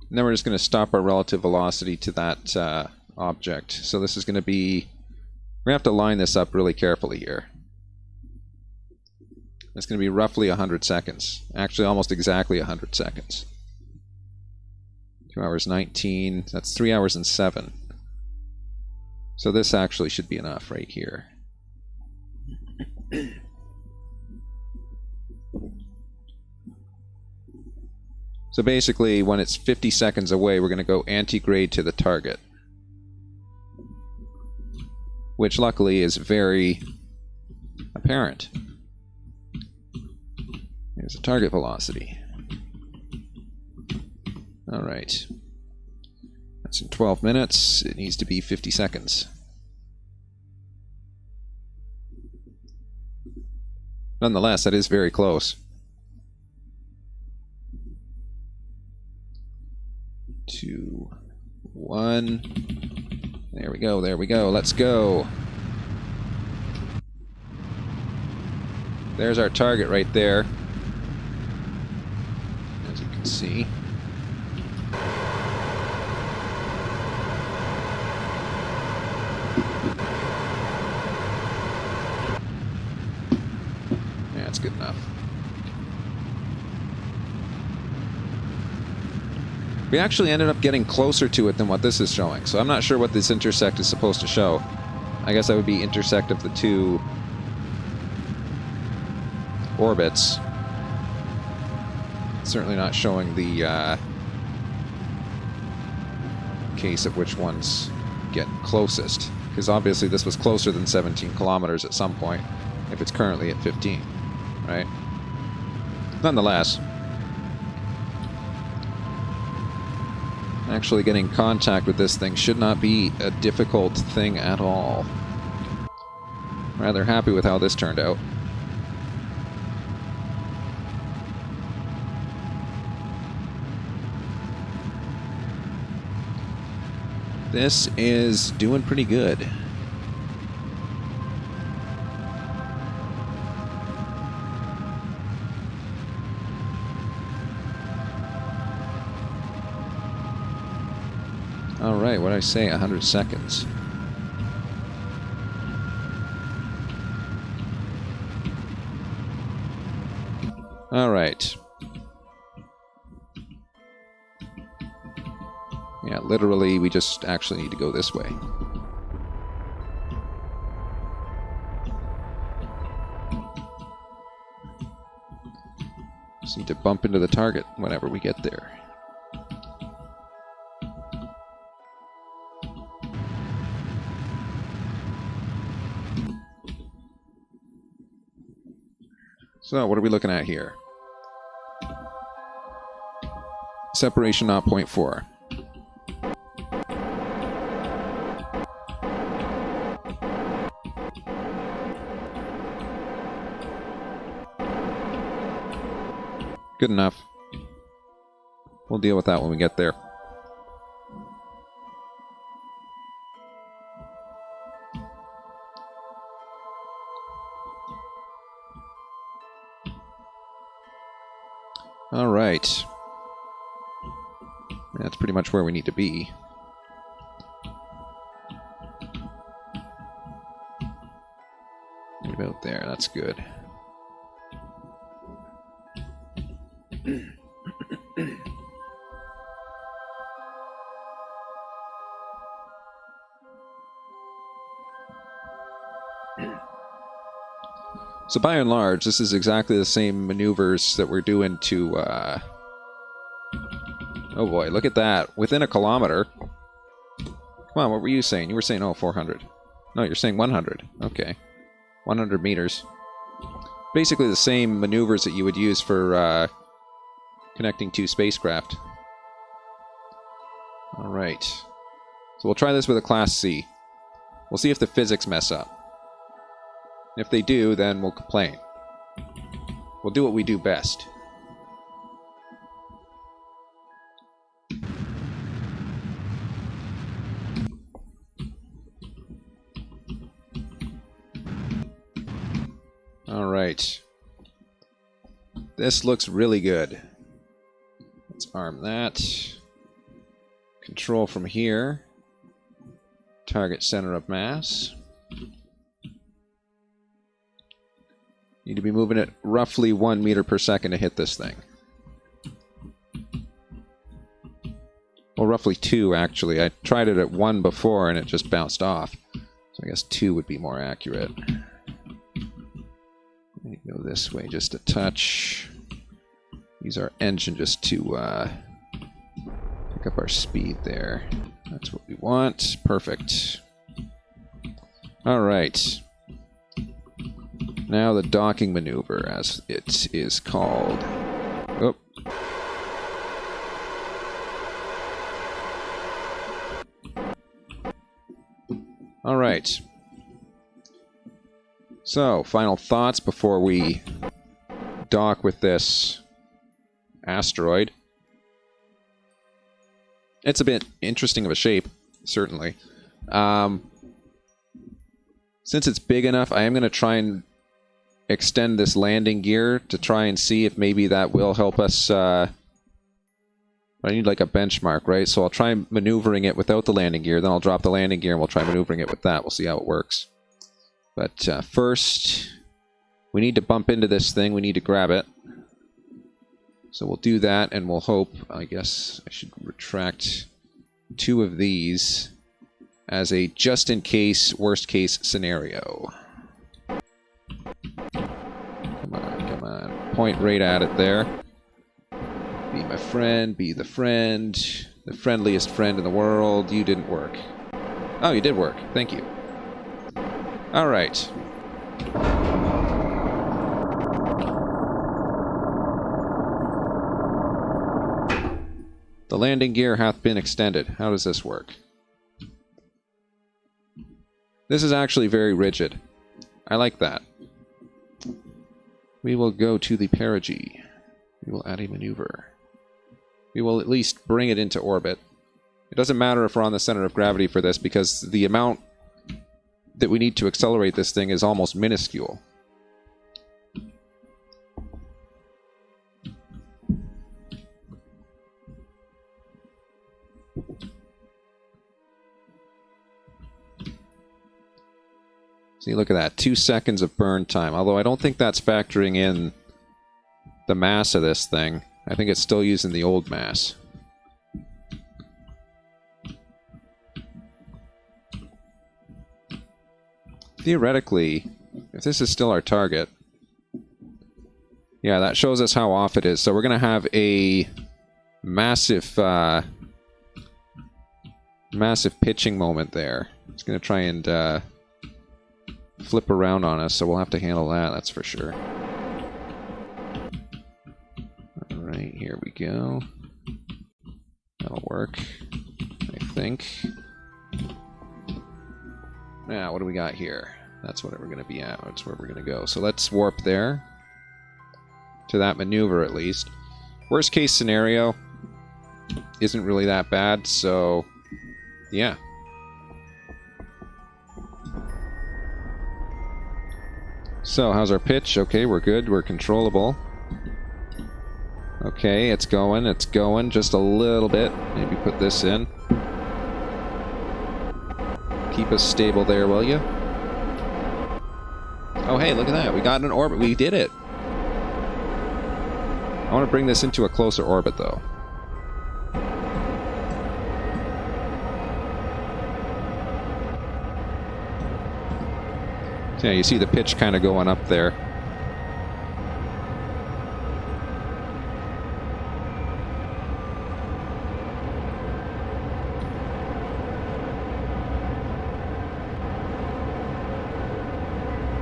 Speaker 1: And then we're just going to stop our relative velocity to that object. So this is going to be... We're going to have to line this up really carefully here. It's going to be roughly 100 seconds. Actually, almost exactly 100 seconds. 2 hours 19. That's 3 hours and 7. So this actually should be enough right here. So basically, when it's 50 seconds away, we're going to go anti-grade to the target. Which luckily is very apparent. Here's the target velocity. Alright. That's in 12 minutes. It needs to be 50 seconds. Nonetheless, that is very close. 2, 1. There we go, there we go. Let's go. There's our target right there, as you can see. Yeah, that's good enough. We actually ended up getting closer to it than what this is showing, so I'm not sure what this intersect is supposed to show. I guess that would be intersect of the two orbits. Certainly not showing the case of which ones get closest, because obviously this was closer than 17 kilometers at some point, if it's currently at 15, right? Nonetheless, actually getting contact with this thing should not be a difficult thing at all. Rather happy with how this turned out. This is doing pretty good. Alright, what did I say? 100 seconds. Alright. Yeah, literally, we just actually need to go this way. Just need to bump into the target whenever we get there. So, what are we looking at here? Separation 0.4. Good enough. We'll deal with that when we get there. All right. That's pretty much where we need to be. Right about there. That's good. So by and large, this is exactly the same maneuvers that we're doing to, oh boy, look at that. Within a kilometer. Come on, what were you saying? You were saying, oh, 400. No, you're saying 100. Okay. 100 meters. Basically the same maneuvers that you would use for, connecting two spacecraft. Alright. So we'll try this with a Class C. We'll see if the physics mess up. If they do, then we'll complain. We'll do what we do best. Alright. This looks really good. Let's arm that. Control from here. Target center of mass. Need to be moving at roughly 1 meter per second to hit this thing. Well, roughly 2, actually. I tried it at 1 before, and it just bounced off. So I guess 2 would be more accurate. Let me go this way just a touch. Use our engine just to pick up our speed there. That's what we want. Perfect. All right. Now the docking maneuver, as it is called. Oh. All right. So, final thoughts before we dock with this asteroid. It's a bit interesting of a shape, certainly. Since it's big enough, I am going to try and extend this landing gear to try and see if maybe that will help us. I need like a benchmark, right? So I'll try maneuvering it without the landing gear, then I'll drop the landing gear and we'll try maneuvering it with that. We'll see how it works. But first, we need to bump into this thing. We need to grab it. So we'll do that and we'll hope, I guess I should retract 2 of these as a just-in-case, worst-case scenario. Come on, come on. Point right at it there. Be my friend, be the friend. The friendliest friend in the world. You didn't work. Oh, you did work. Thank you. Alright. The landing gear hath been extended. How does this work? This is actually very rigid. I like that. We will go to the perigee. We will add a maneuver. We will at least bring it into orbit. It doesn't matter if we're on the center of gravity for this, because the amount that we need to accelerate this thing is almost minuscule. See, look at that. 2 seconds of burn time. Although I don't think that's factoring in the mass of this thing. I think it's still using the old mass. Theoretically, if this is still our target... Yeah, that shows us how off it is. So we're going to have a massive... massive pitching moment there. It's going to try and... flip around on us, so we'll have to handle that, that's for sure. Alright, here we go. That'll work, I think. Now, what do we got here? That's what we're going to be at. That's where we're going to go. So let's warp there. To that maneuver, at least. Worst case scenario isn't really that bad, so... yeah. So, how's our pitch? Okay, we're good. We're controllable. Okay, it's going. It's going. Just a little bit. Maybe put this in. Keep us stable there, will you? Oh, hey, look at that. We got in an orbit. We did it. I want to bring this into a closer orbit, though. Yeah, you see the pitch kind of going up there.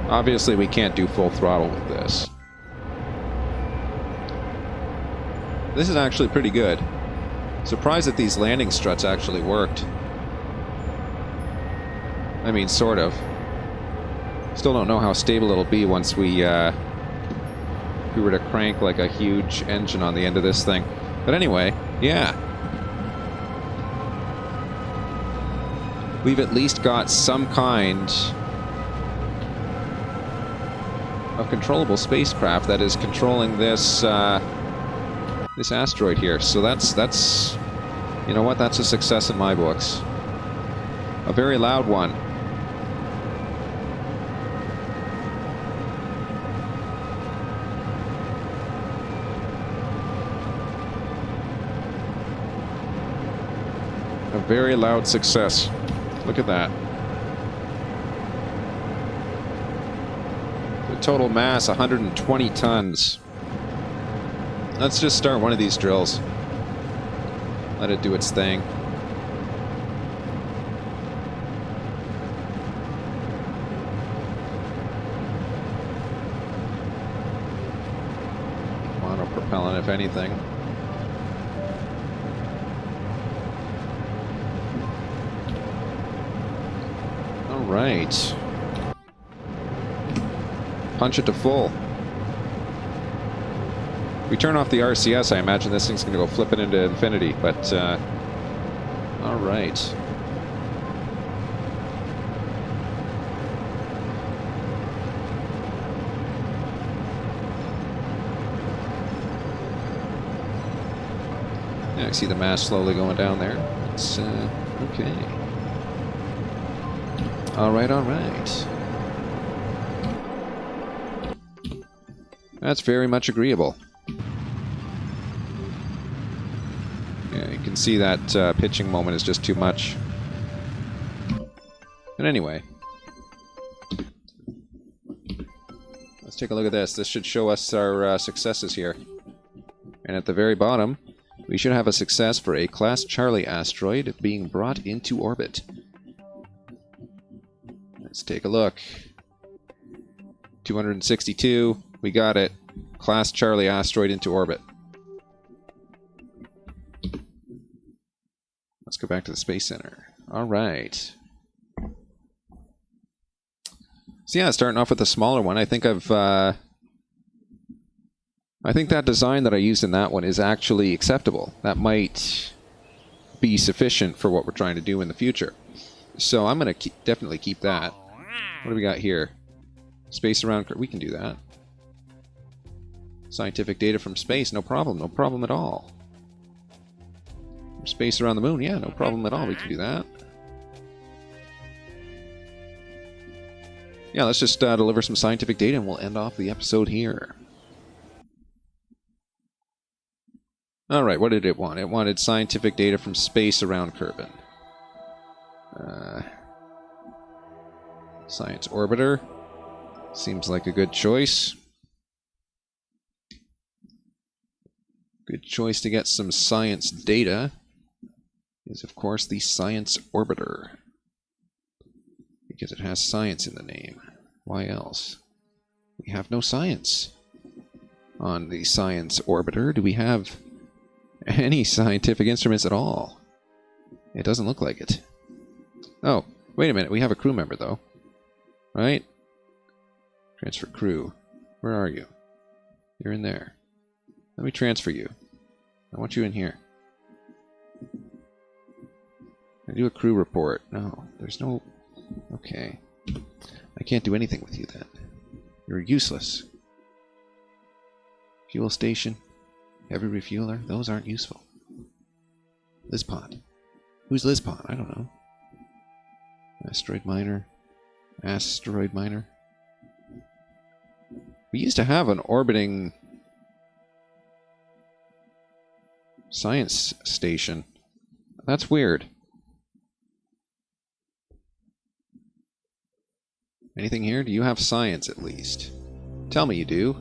Speaker 1: Obviously, we can't do full throttle with this. This is actually pretty good. Surprised that these landing struts actually worked. I mean, sort of. Still don't know how stable it'll be once we were to crank like a huge engine on the end of this thing. But anyway, yeah. We've at least got some kind of controllable spacecraft that is controlling this this asteroid here. So that's you know what? That's a success in my books. A very loud one. A very loud success. Look at that. The total mass, 120 tons. Let's just start one of these drills. Let it do its thing. Monopropellant, if anything. Right. Punch it to full. If we turn off the RCS, I imagine this thing's going to go flipping into infinity, but All right. Yeah, I see the mast slowly going down there. It's, okay. All right, all right. That's very much agreeable. Yeah, you can see that pitching moment is just too much. But anyway. Let's take a look at this. This should show us our successes here. And at the very bottom, we should have a success for a Class Charlie asteroid being brought into orbit. Let's take a look. 262. We got it. Class Charlie asteroid into orbit. Let's go back to the Space Center. All right. So yeah, starting off with a smaller one. I think I think that design that I used in that one is actually acceptable. That might be sufficient for what we're trying to do in the future. So I'm going to definitely keep that. What do we got here? Space around... We can do that. Scientific data from space. No problem. No problem at all. Space around the moon. Yeah, no problem at all. We can do that. Yeah, let's just deliver some scientific data and we'll end off the episode here. Alright, what did it want? It wanted scientific data from space around Kerbin. Science Orbiter. Seems like a good choice. Good choice to get some science data is, of course, the Science Orbiter. Because it has science in the name. Why else? We have no science on the Science Orbiter. Do we have any scientific instruments at all? It doesn't look like it. Oh, wait a minute. We have a crew member, though. Right? Transfer crew. Where are you? You're in there. Let me transfer you. I want you in here. I do a crew report. No, there's no... Okay. I can't do anything with you then. You're useless. Fuel station. Heavy refueler. Those aren't useful. Lizpod. Who's Lizpod? I don't know. Asteroid miner. Asteroid miner. We used to have an orbiting science station. That's weird. Anything here? Do you have science at least? Tell me you do.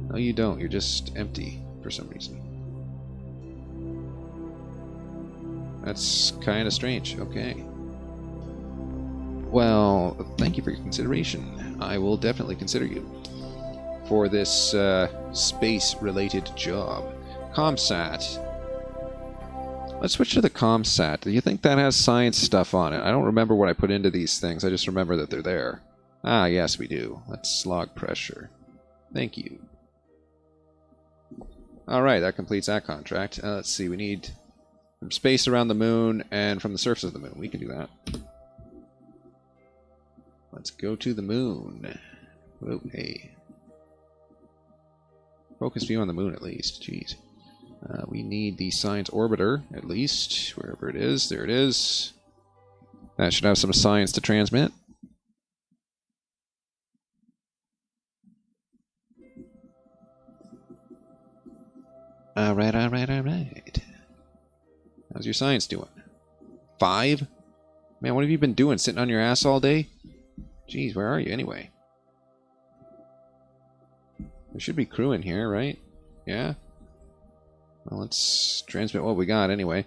Speaker 1: No, you don't. You're just empty for some reason. That's kind of strange. Okay. Well, thank you for your consideration. I will definitely consider you for this space-related job. ComSat. Let's switch to the ComSat. Do you think that has science stuff on it? I don't remember what I put into these things. I just remember that they're there. Ah, yes, we do. Let's log pressure. Thank you. Alright, that completes that contract. Let's see, we need from space around the moon and from the surface of the moon. We can do that. Let's go to the moon. Whoa, hey. Focus view on the moon at least. Jeez. We need the science orbiter, at least. Wherever it is. There it is. That should have some science to transmit. Alright, alright, alright. How's your science doing? 5? Man, what have you been doing? Sitting on your ass all day? Jeez, where are you anyway? There should be crew in here, right? Yeah? Well, let's transmit what we got anyway.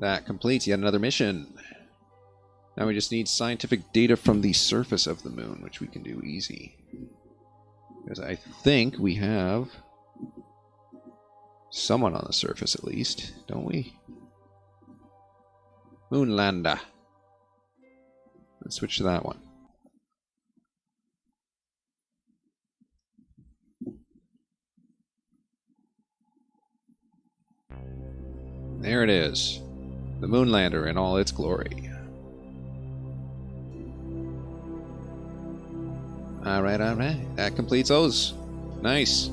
Speaker 1: That completes yet another mission. Now we just need scientific data from the surface of the moon, which we can do easy. Because I think we have someone on the surface at least, don't we? Moonlander. Let's switch to that one. There it is. The Moonlander in all its glory. Alright, alright. That completes those. Nice.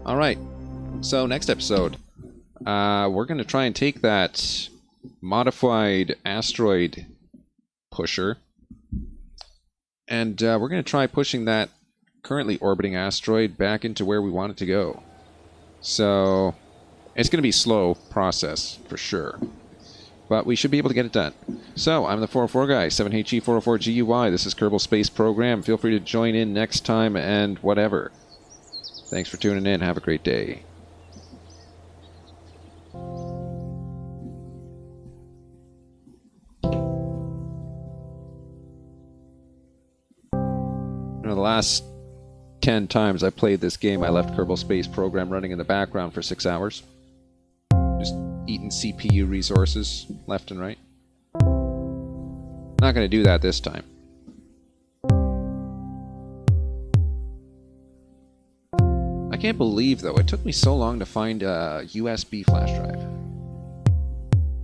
Speaker 1: Alright. So, next episode. We're going to try and take that modified asteroid pusher. And we're going to try pushing that currently orbiting asteroid back into where we want it to go. So, it's going to be a slow process, for sure. But we should be able to get it done. So, I'm the 404 guy, 7HE404GUY. This is Kerbal Space Program. Feel free to join in next time and whatever. Thanks for tuning in. Have a great day. The last 10 times I played this game, I left Kerbal Space Program running in the background for 6 hours. Just eating CPU resources left and right. Not going to do that this time. I can't believe, though, it took me so long to find a USB flash drive.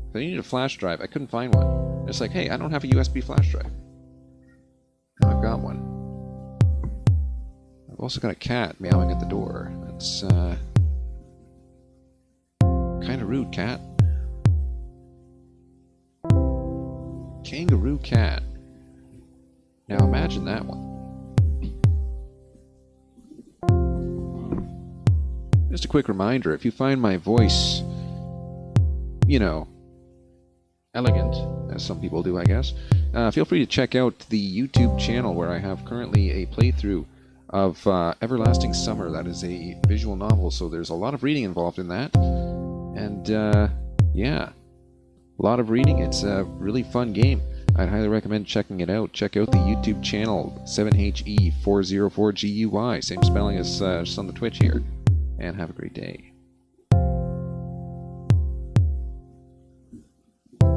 Speaker 1: If I needed a flash drive, I couldn't find one. It's like, hey, I don't have a USB flash drive. Now I've got one. I've also got a cat meowing at the door. That's kind of rude, cat. Kangaroo cat. Now imagine that one. Just a quick reminder, if you find my voice, you know, elegant, as some people do, I guess, feel free to check out the YouTube channel where I have currently a playthrough of Everlasting Summer. That is a visual novel, so there's a lot of reading involved in that. And, yeah, a lot of reading. It's a really fun game. I'd highly recommend checking it out. Check out the YouTube channel, 7HE404GUY. Same spelling as just on the Twitch here. And have a great day.